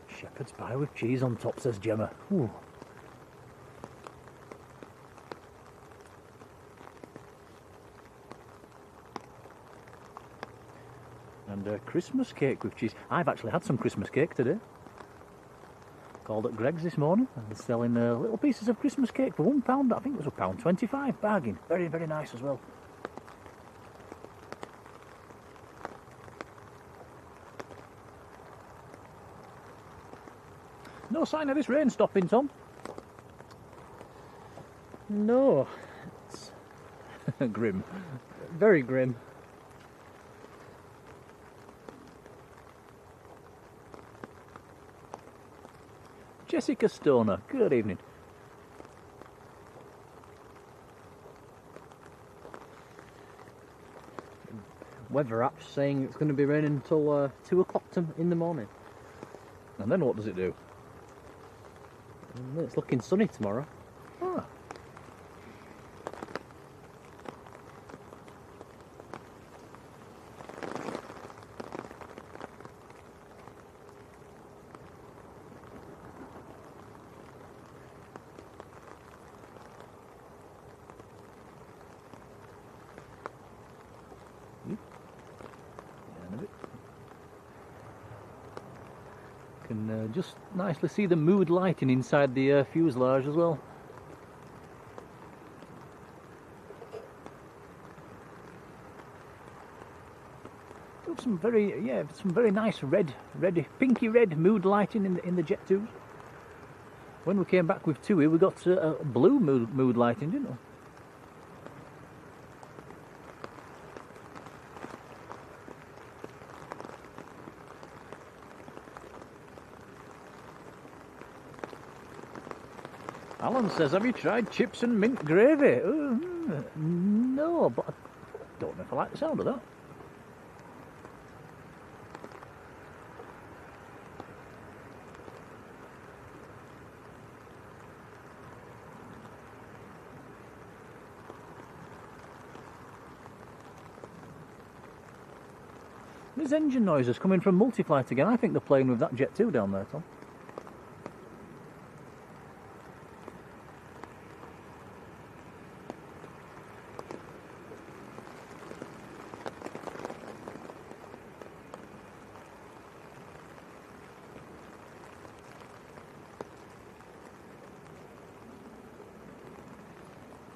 Shepherd's pie with cheese on top, says Gemma. Ooh. And Christmas cake with cheese. I've actually had some Christmas cake today. Called at Greg's this morning. They're selling little pieces of Christmas cake for £1. I think it was £1.25. Bargain. Very, very nice as well. No sign of this rain stopping, Tom? No. It's Grim. very grim. Jessica Stoner, good evening. Weather app's saying it's going to be raining until 2 o'clock in the morning. And then what does it do? And it's looking sunny tomorrow. Ah. Can just nicely see the mood lighting inside the fuselage as well. Got some very nice red, pinky red mood lighting in the Jet 2s. When we came back with TUI, we got blue mood lighting, didn't we? Alan says, have you tried chips and mint gravy? No, but I don't know if I like the sound of that. There's engine noises coming from Multiflight again. I think they're playing with that Jet 2 down there, Tom.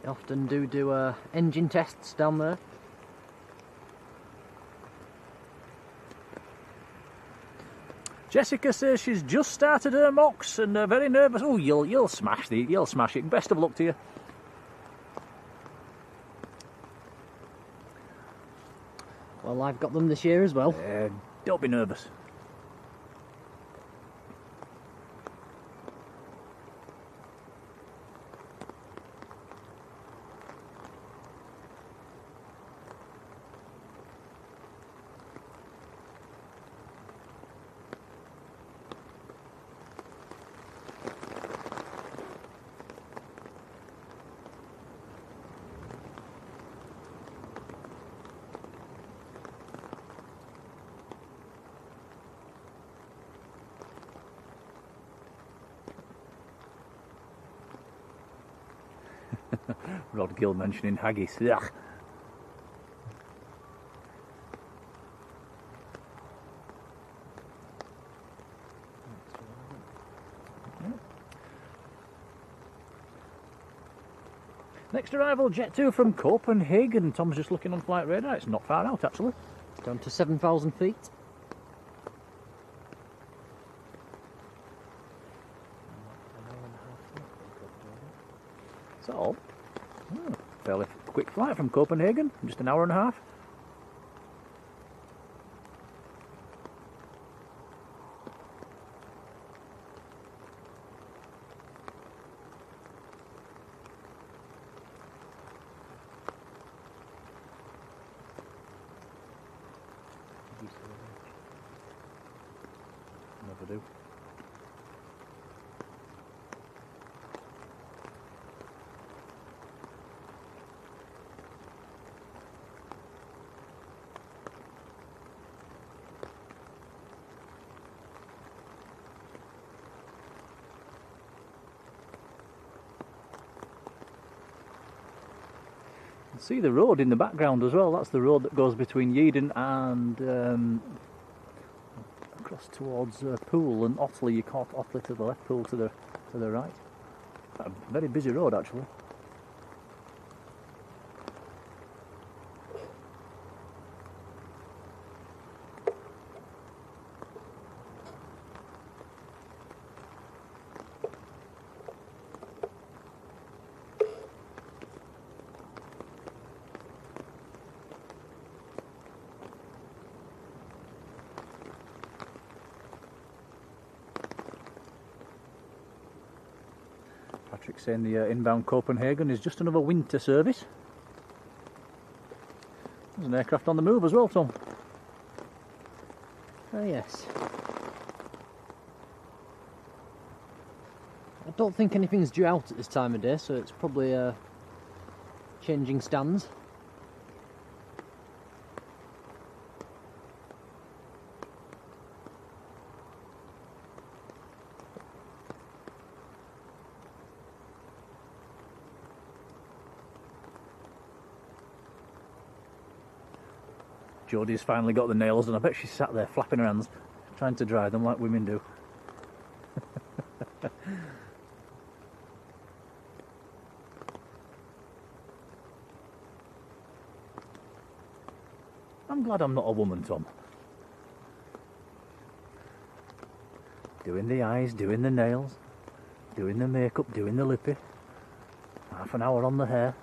They often do engine tests down there. Jessica says she's just started her mocks and very nervous. Oh, you'll smash it. Best of luck to you. Well, I've got them this year as well. Don't be nervous. Rod Gill mentioning haggis. Ugh. Next arrival, Jet 2 from Copenhagen. Tom's just looking on flight radar. It's not far out, actually. Down to 7,000 feet. Is that all? Oh, fairly quick flight from Copenhagen, just an hour and a half. Never do. See the road in the background as well. That's the road that goes between Yeadon and across towards Poole and Otley. You caught Otley to the left, Poole to the right. A very busy road actually. Patrick's saying the inbound Copenhagen is just another winter service. There's an aircraft on the move as well, Tom. Oh yes. I don't think anything's due out at this time of day, so it's probably changing stands. Jodie's finally got the nails and I bet she's sat there flapping her hands, trying to dry them like women do. I'm glad I'm not a woman, Tom. Doing the eyes, doing the nails, doing the makeup, doing the lippy. Half an hour on the hair.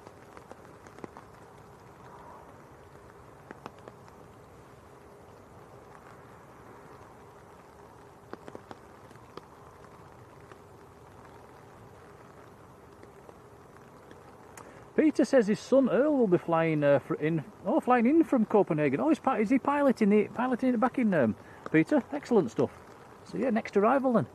Peter says his son Earl will be flying in from Copenhagen. Oh, is he piloting it back in, Peter? Excellent stuff. So yeah, next arrival then.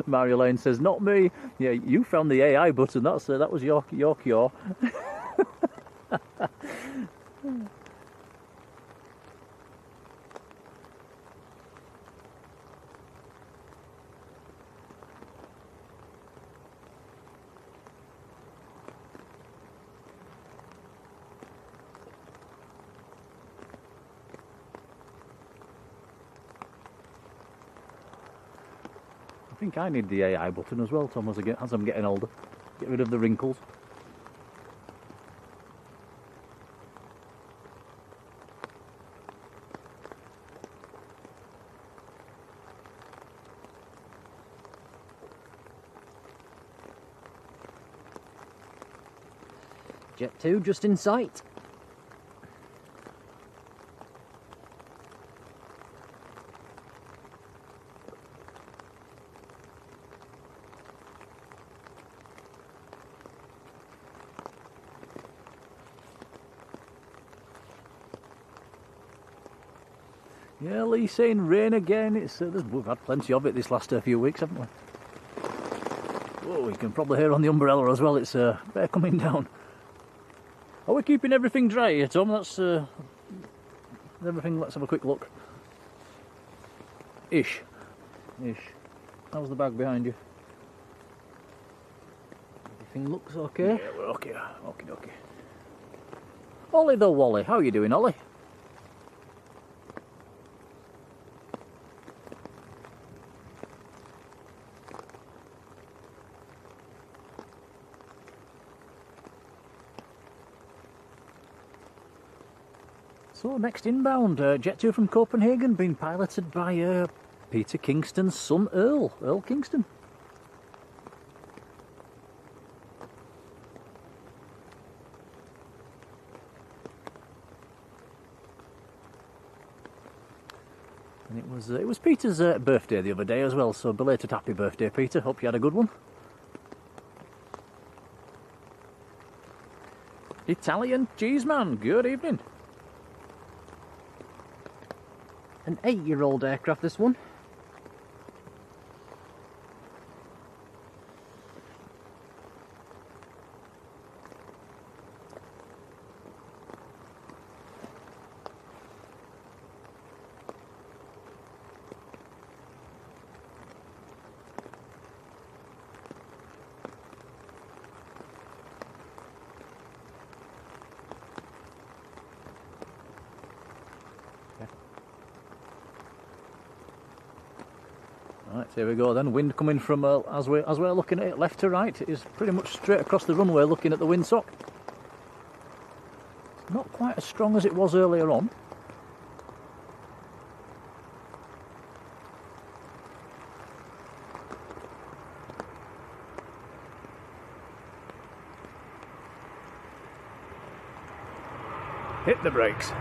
Marjolein says, not me. Yeah, you found the AI button. That was your cure. I think I need the AI button as well, Tom, as I'm getting older. Get rid of the wrinkles. Jet 2 just in sight. Yeah, Lee's saying rain again. We've had plenty of it this last few weeks, haven't we? Oh, you can probably hear on the umbrella as well. It's better coming down. Are we keeping everything dry here, Tom? That's everything. Let's have a quick look. Ish. How's the bag behind you? Everything looks okay. Yeah, we're okay. Okay. Ollie the Wally, how are you doing, Ollie? So next inbound, Jet 2 from Copenhagen, being piloted by Peter Kingston's son Earl Kingston. And it was Peter's birthday the other day as well, so belated happy birthday, Peter. Hope you had a good one. Italian Cheeseman, good evening. An 8-year-old aircraft, this one. Right, here we go then. Wind coming from, as we're looking at it, left to right. It is pretty much straight across the runway looking at the windsock. Not quite as strong as it was earlier on. Hit the brakes.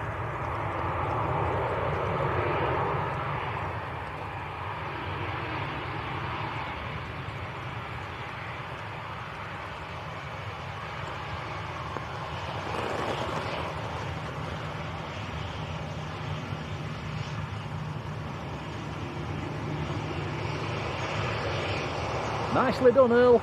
Nicely done, Earl.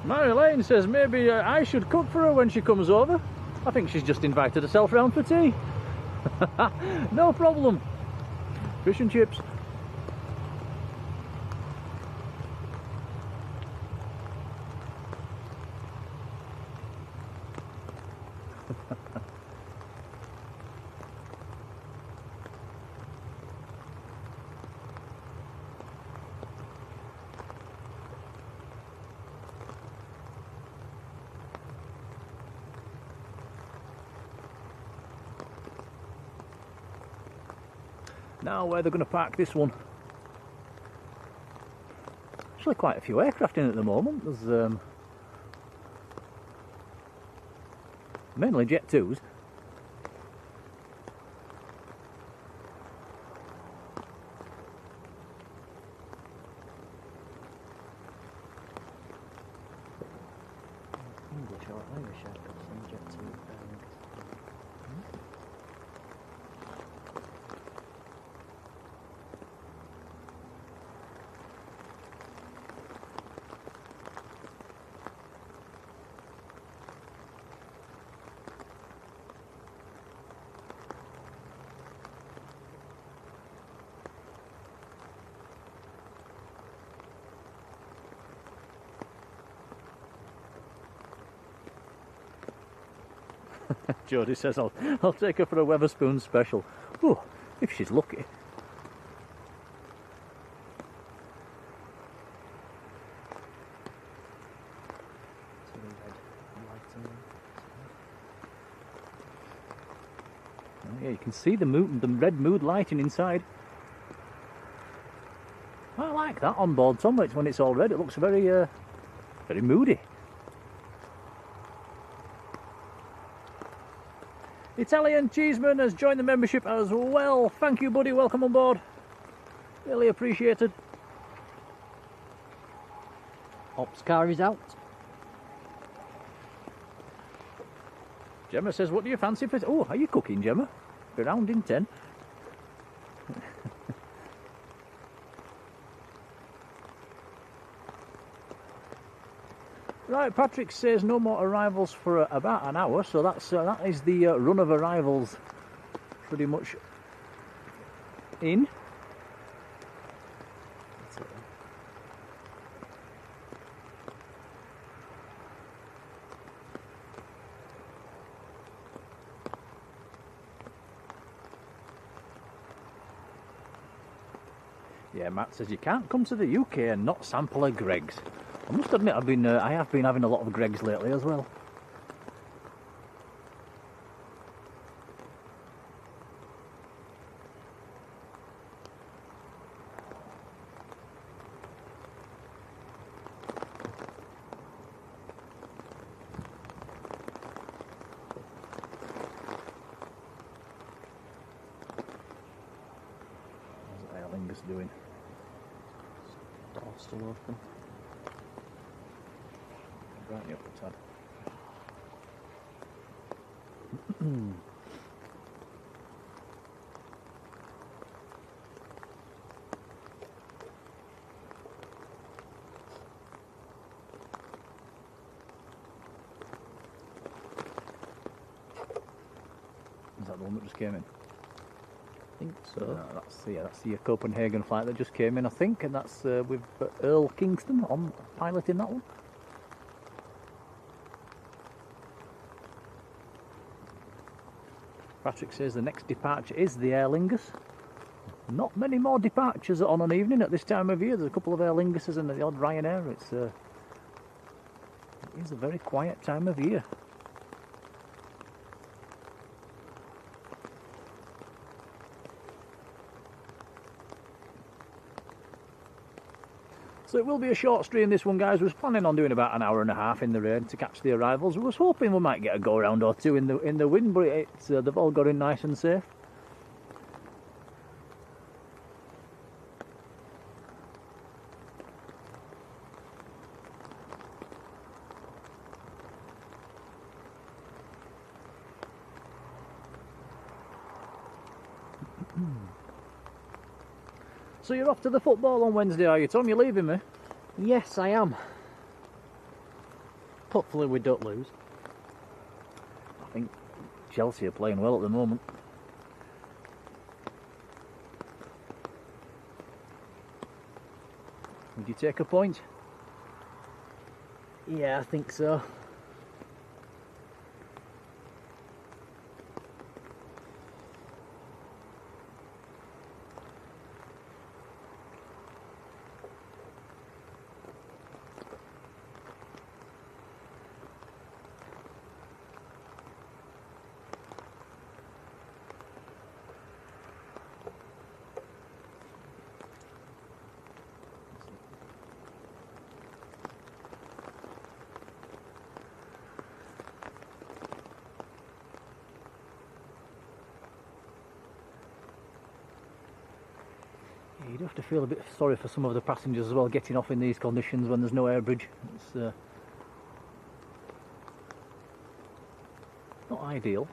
Marjolein says maybe I should cook for her when she comes over. I think she's just invited herself round for tea. No problem. Fish and chips. Now where they're going to park this one. Actually quite a few aircraft in at the moment. There's mainly Jet 2s. English or Irish aircraft and Jet 2 bearings. Jodie says I'll take her for a Weatherspoon special. Oh, if she's lucky. Oh, yeah, you can see the red mood lighting inside. I like that on board, Tom. When it's all red, it looks very, very moody. Italian Cheeseman has joined the membership as well. Thank you, buddy. Welcome on board. Really appreciated. Ops car is out. Gemma says, what do you fancy for... Oh, are you cooking, Gemma? Be round in 10. Right, Patrick says no more arrivals for about an hour, so that is the run of arrivals pretty much in. Yeah, Matt says you can't come to the UK and not sample a Greggs. I must admit I have been having a lot of Greggs lately as well. How's Aer Lingus doing? Door's still open. Right up the tad. Is that the one that just came in? I think so. That's the Copenhagen flight that just came in, I think, and that's with Earl Kingston on piloting that one. Patrick says the next departure is the Aer Lingus. Not many more departures on an evening at this time of year. There's a couple of Aer Linguses and the odd Ryanair. It is a very quiet time of year. So it will be a short stream, this one, guys. We was planning on doing about an hour and a half in the rain to catch the arrivals. We was hoping we might get a go round or two in the wind, but they've all got in nice and safe. So you're off to the football on Wednesday, are you, Tom? You're leaving me? Yes, I am. Hopefully we don't lose. I think Chelsea are playing well at the moment. Would you take a point? Yeah, I think so. You do have to feel a bit sorry for some of the passengers as well, getting off in these conditions when there's no air bridge. It's not ideal.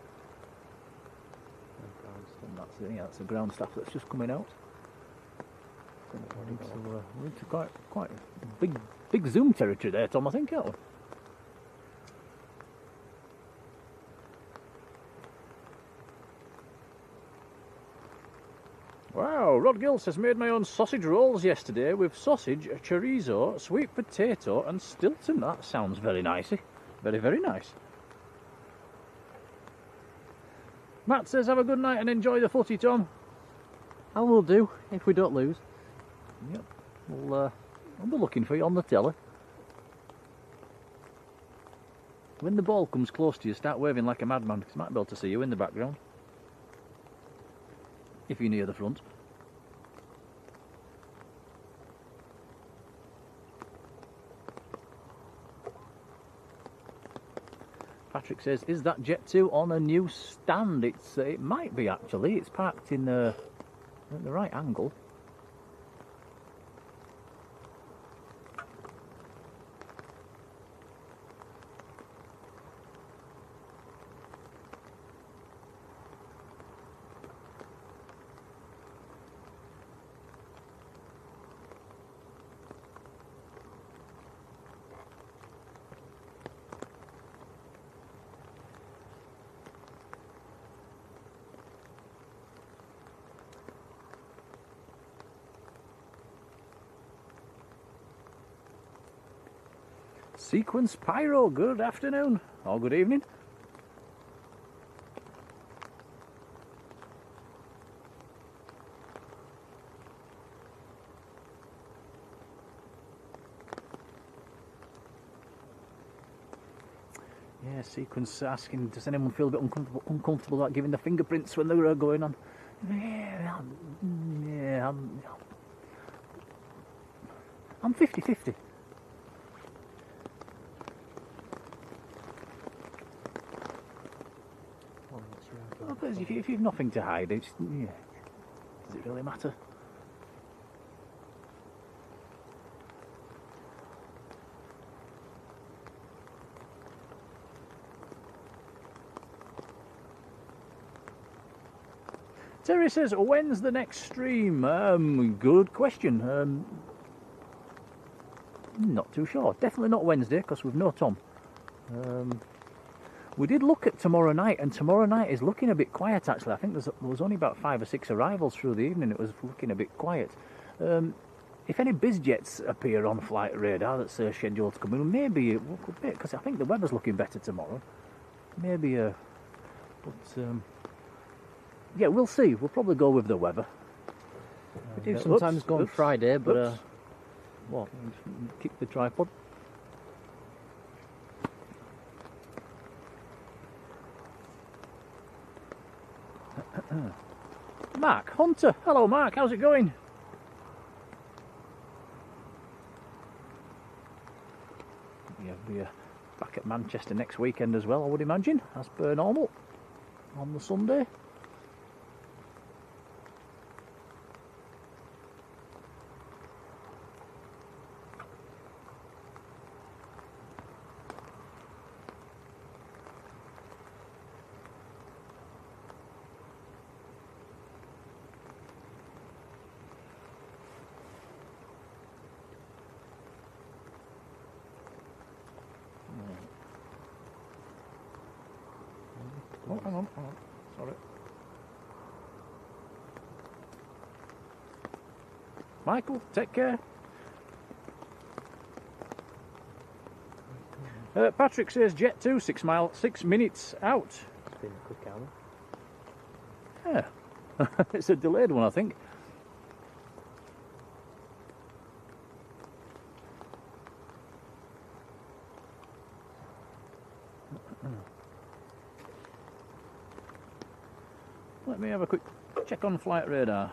And that's the ground staff that's just coming out. So we're into quite big zoom territory there, Tom, I think, aren't we? Wow, Rod Gill says, made my own sausage rolls yesterday with sausage, chorizo, sweet potato and Stilton. That sounds very nicey. Very, very nice. Matt says, have a good night and enjoy the footy, Tom. I will do, if we don't lose. Yep, I'll be looking for you on the telly. When the ball comes close to you, start waving like a madman, because I might be able to see you in the background. If you're near the front. Patrick says, is that Jet 2 on a new stand? It might be, actually. It's parked in at the right angle. Sequence Pyro, good afternoon, or good evening. Yeah, Sequence asking, does anyone feel a bit uncomfortable about giving the fingerprints when they're going on? Yeah, I'm 50-50. Well, if you've nothing to hide, it's, yeah, does it really matter? Terry says, when's the next stream? Good question. Not too sure. Definitely not Wednesday, because we've no Tom. We did look at tomorrow night, and tomorrow night is looking a bit quiet, actually. I think there was only about 5 or 6 arrivals through the evening. It was looking a bit quiet. If any biz jets appear on flight radar that's scheduled to come in, maybe it could be, because I think the weather's looking better tomorrow. Maybe, yeah, we'll see. We'll probably go with the weather. We do sometimes go on Friday, but what? Kick the tripod. Mark Hunter, hello Mark, how's it going? Yeah, we're back at Manchester next weekend as well, I would imagine, as per normal, on the Sunday. Oh, hang on, sorry. Michael, take care. Patrick says Jet 2, 6 mile, 6 minutes out. It's been a quick hour. Yeah, it's a delayed one, I think. Let me have a quick check on flight radar.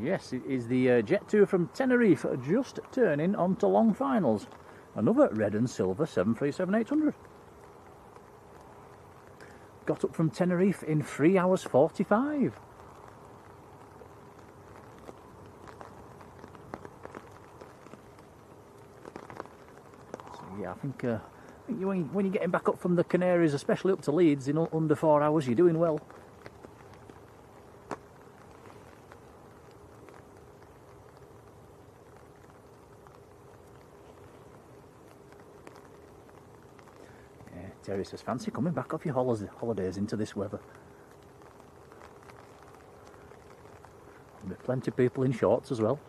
Yes, it is the Jet 2 from Tenerife, just turning onto long finals. Another red and silver 737-800. Got up from Tenerife in 3 hours 45. Yeah, I think when you're getting back up from the Canaries, especially up to Leeds, in under 4 hours, you're doing well. Yeah, Terry says, fancy coming back off your holidays into this weather. There'll be plenty of people in shorts as well.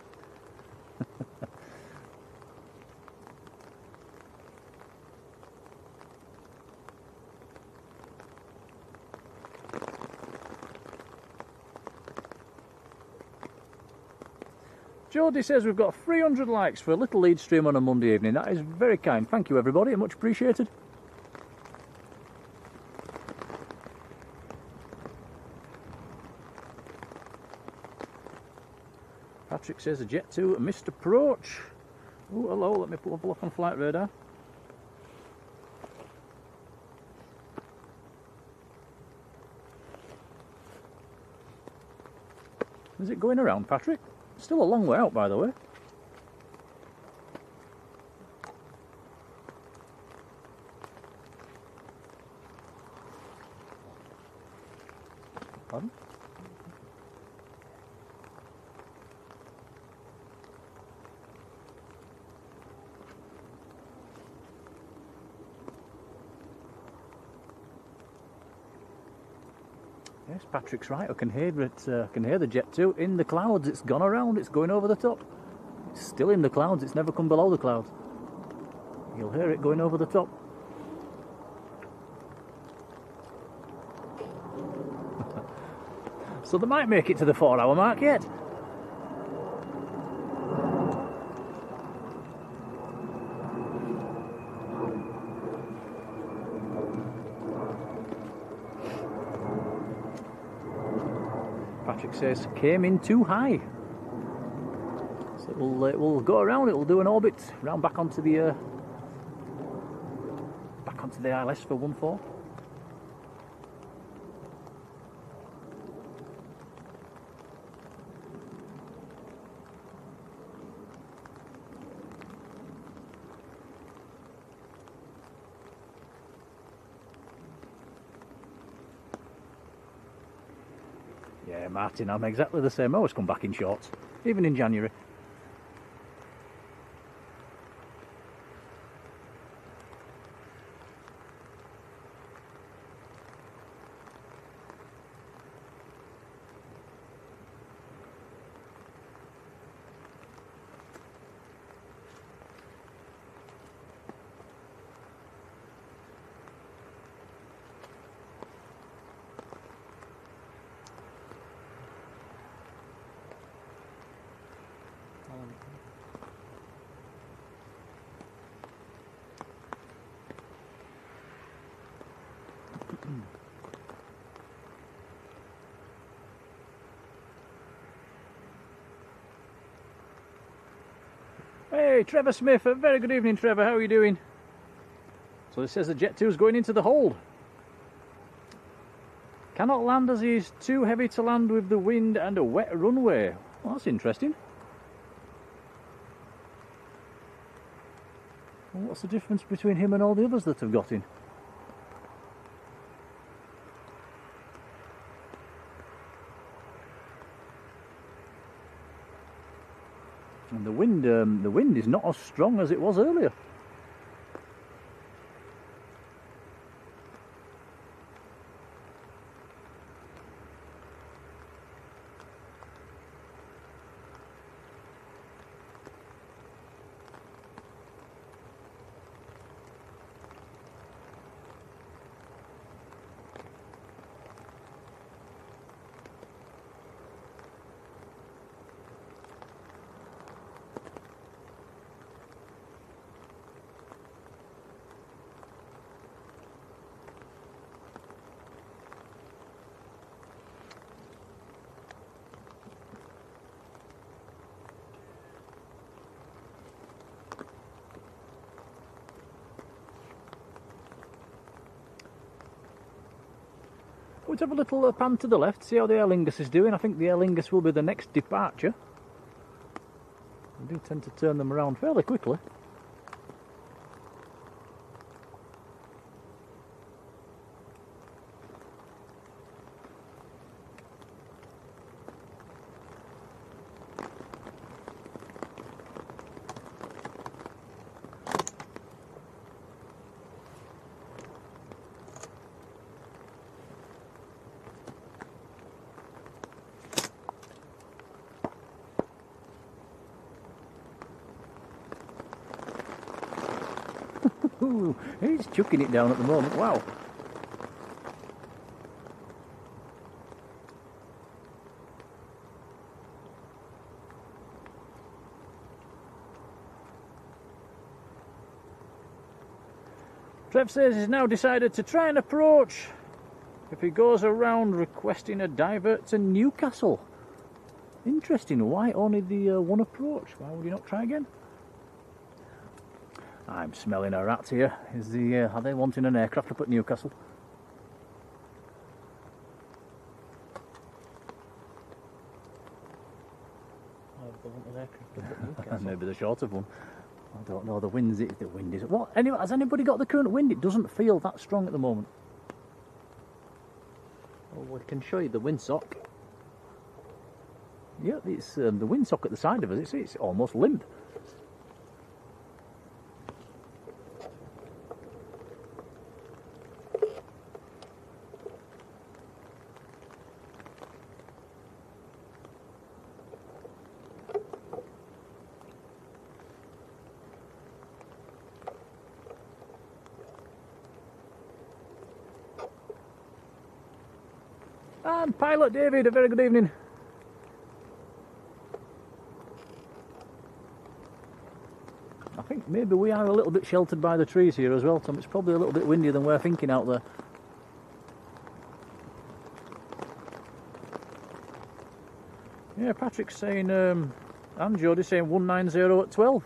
Jodie says we've got 300 likes for a little lead stream on a Monday evening. That is very kind. Thank you, everybody. Much appreciated. Patrick says a Jet 2 missed approach. Oh, hello. Let me put a look on flight radar. Is it going around, Patrick? Still a long way out, by the way. Pardon? Yes, Patrick's right. I can hear it. I can hear the Jet 2 in the clouds. It's gone around. It's going over the top. It's still in the clouds. It's never come below the clouds. You'll hear it going over the top. So they might make it to the 4-hour mark yet. Patrick says, came in too high. So it will go around, it will do an orbit, round back onto the ILS for 1-4. Yeah, Martin, I'm exactly the same. I always come back in shorts, even in January. Hey, Trevor Smith, a very good evening, Trevor, how are you doing? So it says the Jet 2 is going into the hold. Cannot land as he is too heavy to land with the wind and a wet runway. Well, that's interesting. Well, what's the difference between him and all the others that have got in? And the wind is not as strong as it was earlier. Let's have a little pan to the left, see how the Aer Lingus is doing. I think the Aer Lingus will be the next departure. I do tend to turn them around fairly quickly. Ooh, he's chucking it down at the moment, wow. Trev says he's now decided to try and approach if he goes around requesting a divert to Newcastle. Interesting, why only the one approach? Why would he not try again? I'm smelling a rat here. Are they wanting an aircraft up at Newcastle? Maybe the short of one. I don't know. The wind is. What? Anyway, has anybody got the current wind? It doesn't feel that strong at the moment. Well, we can show you the windsock. Yeah, it's the windsock at the side of us. It's almost limp. And Pilot David, a very good evening. I think maybe we are a little bit sheltered by the trees here as well, Tom. It's probably a little bit windier than we're thinking out there. Yeah, Patrick's saying, and Jodie saying 190 at 12.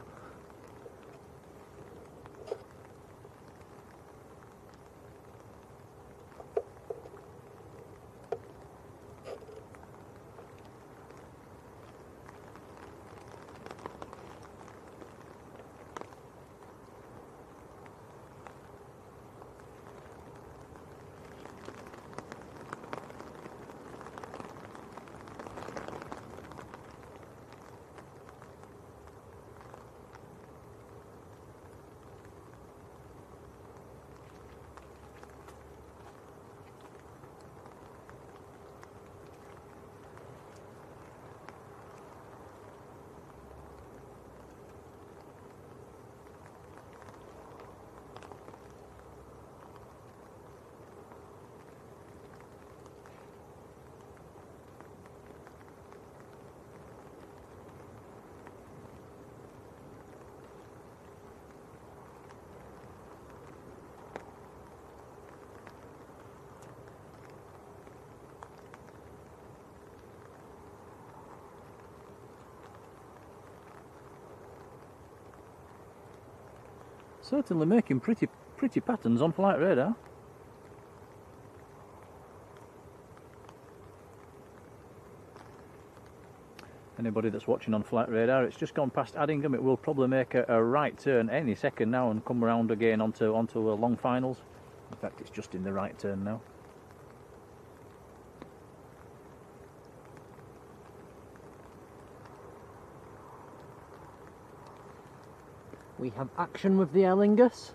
Certainly making pretty patterns on flight radar. Anybody that's watching on flight radar, it's just gone past Addingham. It will probably make a right turn any second now and come around again onto long finals. In fact, it's just in the right turn now. We have action with the Aer Lingus.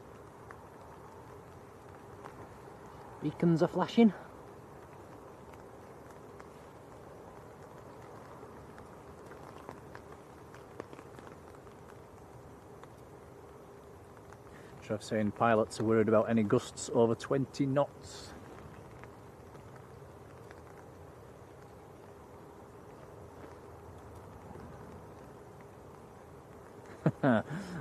Beacons are flashing. Trev saying pilots are worried about any gusts over 20 knots.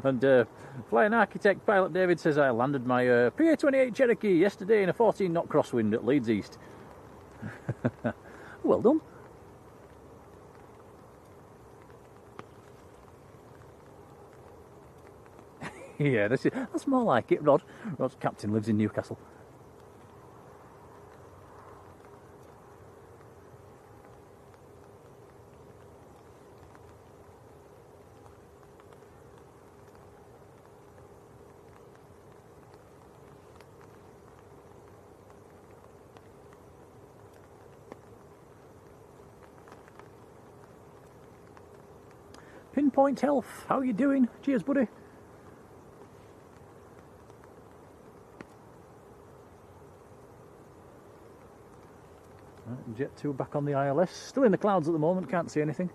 And Flying Architect Pilot David says, I landed my PA-28 Cherokee yesterday in a 14 knot crosswind at Leeds East. Well done. Yeah, that's more like it. Rod's captain lives in Newcastle. Pinpoint Health, how are you doing? Cheers, buddy. Jet 2 back on the ILS, still in the clouds at the moment, can't see anything.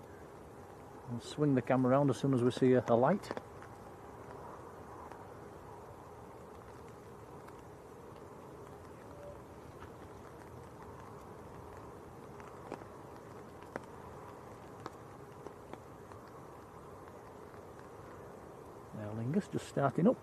I'll swing the camera around as soon as we see a light. Aer Lingus just starting up.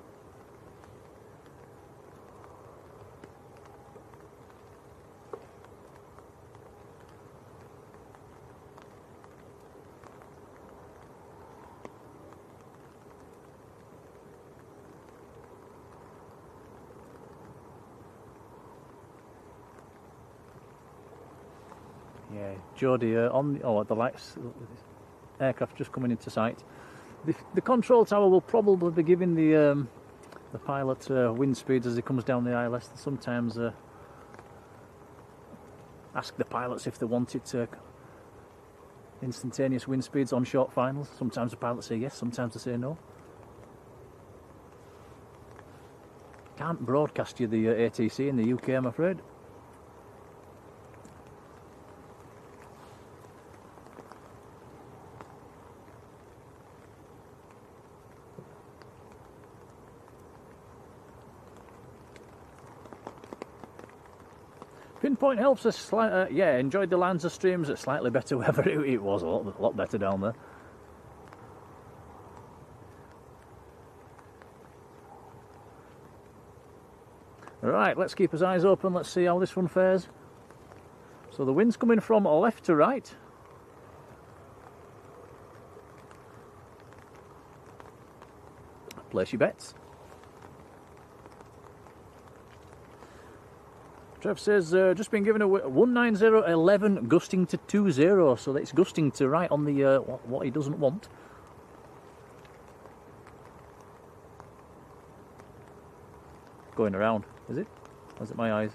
Yeah, Jodie on the lights. Aircraft just coming into sight. The control tower will probably be giving the pilot wind speeds as he comes down the ILS. They sometimes ask the pilots if they wanted instantaneous wind speeds on short finals. Sometimes the pilots say yes, sometimes they say no. Can't broadcast you the ATC in the UK, I'm afraid. Pinpoint helps us slightly. Yeah, enjoyed the Lanza streams at slightly better weather. It was a lot better down there. Right, let's keep his eyes open. Let's see how this one fares. So the wind's coming from left to right. Place your bets. Trev says, just been given a 190.11 gusting to 20, so that's gusting to right on the what he doesn't want. Going around, is it? Or is it my eyes?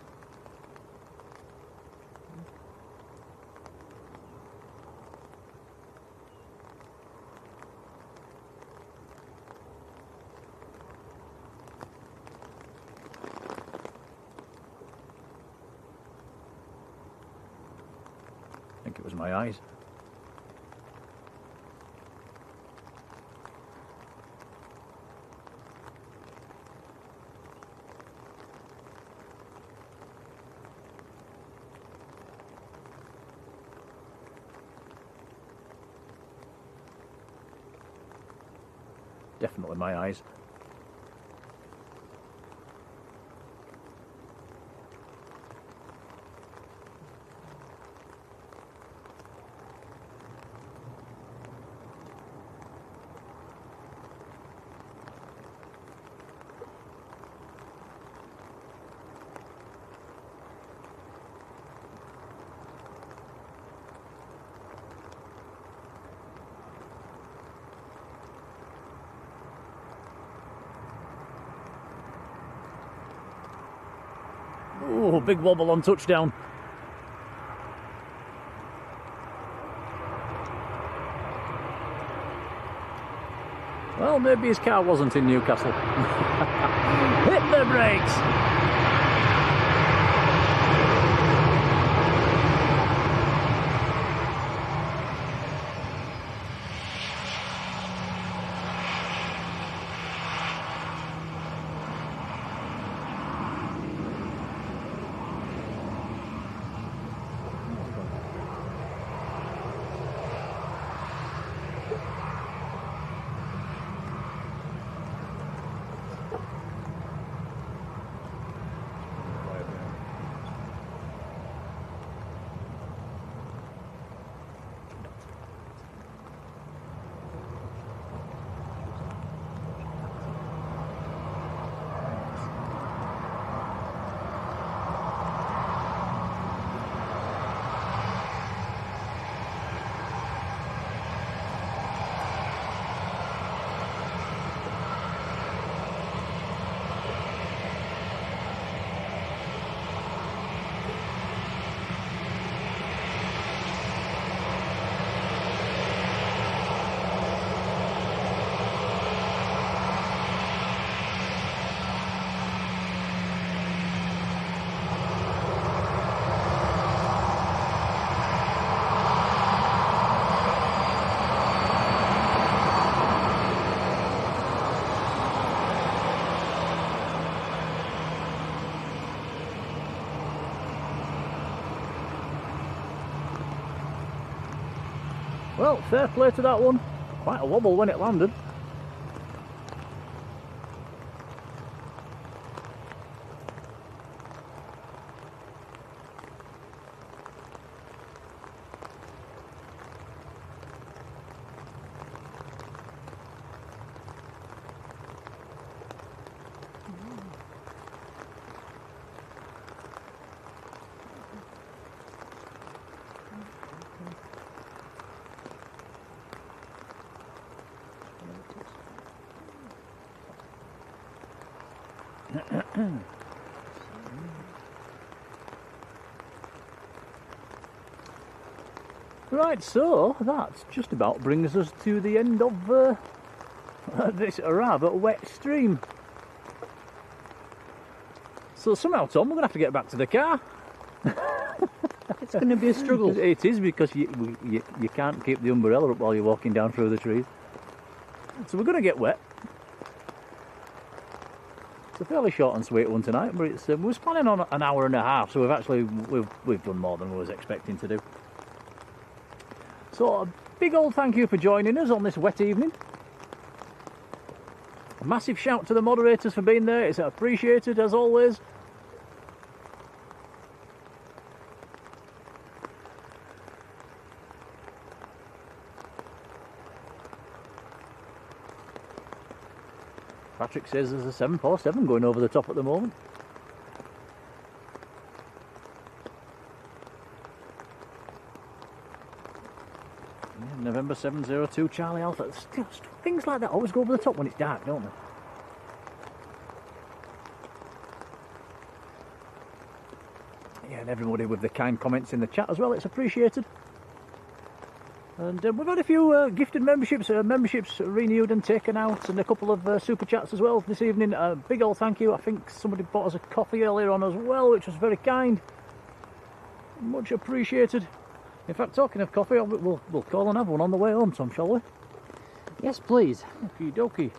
I think it was my eyes. Definitely my eyes. Oh, big wobble on touchdown. Well, maybe his car wasn't in Newcastle. Hit the brakes! Well, fair play to that one. Quite a wobble when it landed. Right, so that just about brings us to the end of this rather wet stream. So somehow, Tom, we're going to have to get back to the car. It's going to be a struggle. It is, because you can't keep the umbrella up while you're walking down through the trees. So we're going to get wet. It's a fairly short and sweet one tonight, but it's we was planning on an hour and a half, so we've done more than we was expecting to do. So a big old thank you for joining us on this wet evening. A massive shout to the moderators for being there, it's appreciated as always. Patrick says there's a 747 going over the top at the moment. Yeah, November 702 Charlie Alpha. Things like that always go over the top when it's dark, don't they? Yeah, and everybody with the kind comments in the chat as well, it's appreciated. And we've had a few gifted memberships renewed and taken out, and a couple of super chats as well this evening. Big old thank you. I think somebody bought us a coffee earlier on as well, which was very kind. Much appreciated. In fact, talking of coffee, we'll call and have one on the way home, Tom, shall we? Yes, please. Okie dokie.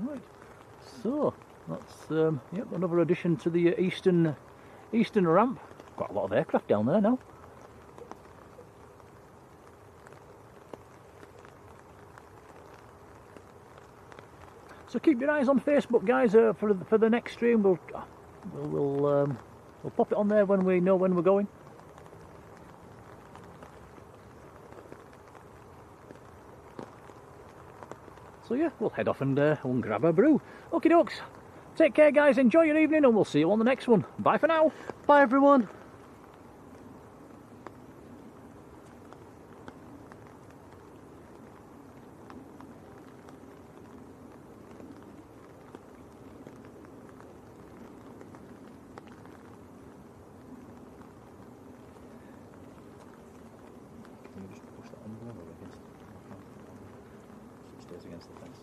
Right. So that's yep, another addition to the eastern ramp. Quite a lot of aircraft down there now. So keep your eyes on Facebook, guys. For the next stream, we'll pop it on there when we know when we're going. So yeah, we'll head off and grab a brew. Okie dokes. Take care, guys. Enjoy your evening, and we'll see you on the next one. Bye for now. Bye, everyone. Can you just push that envelope against? So it stays against the fence.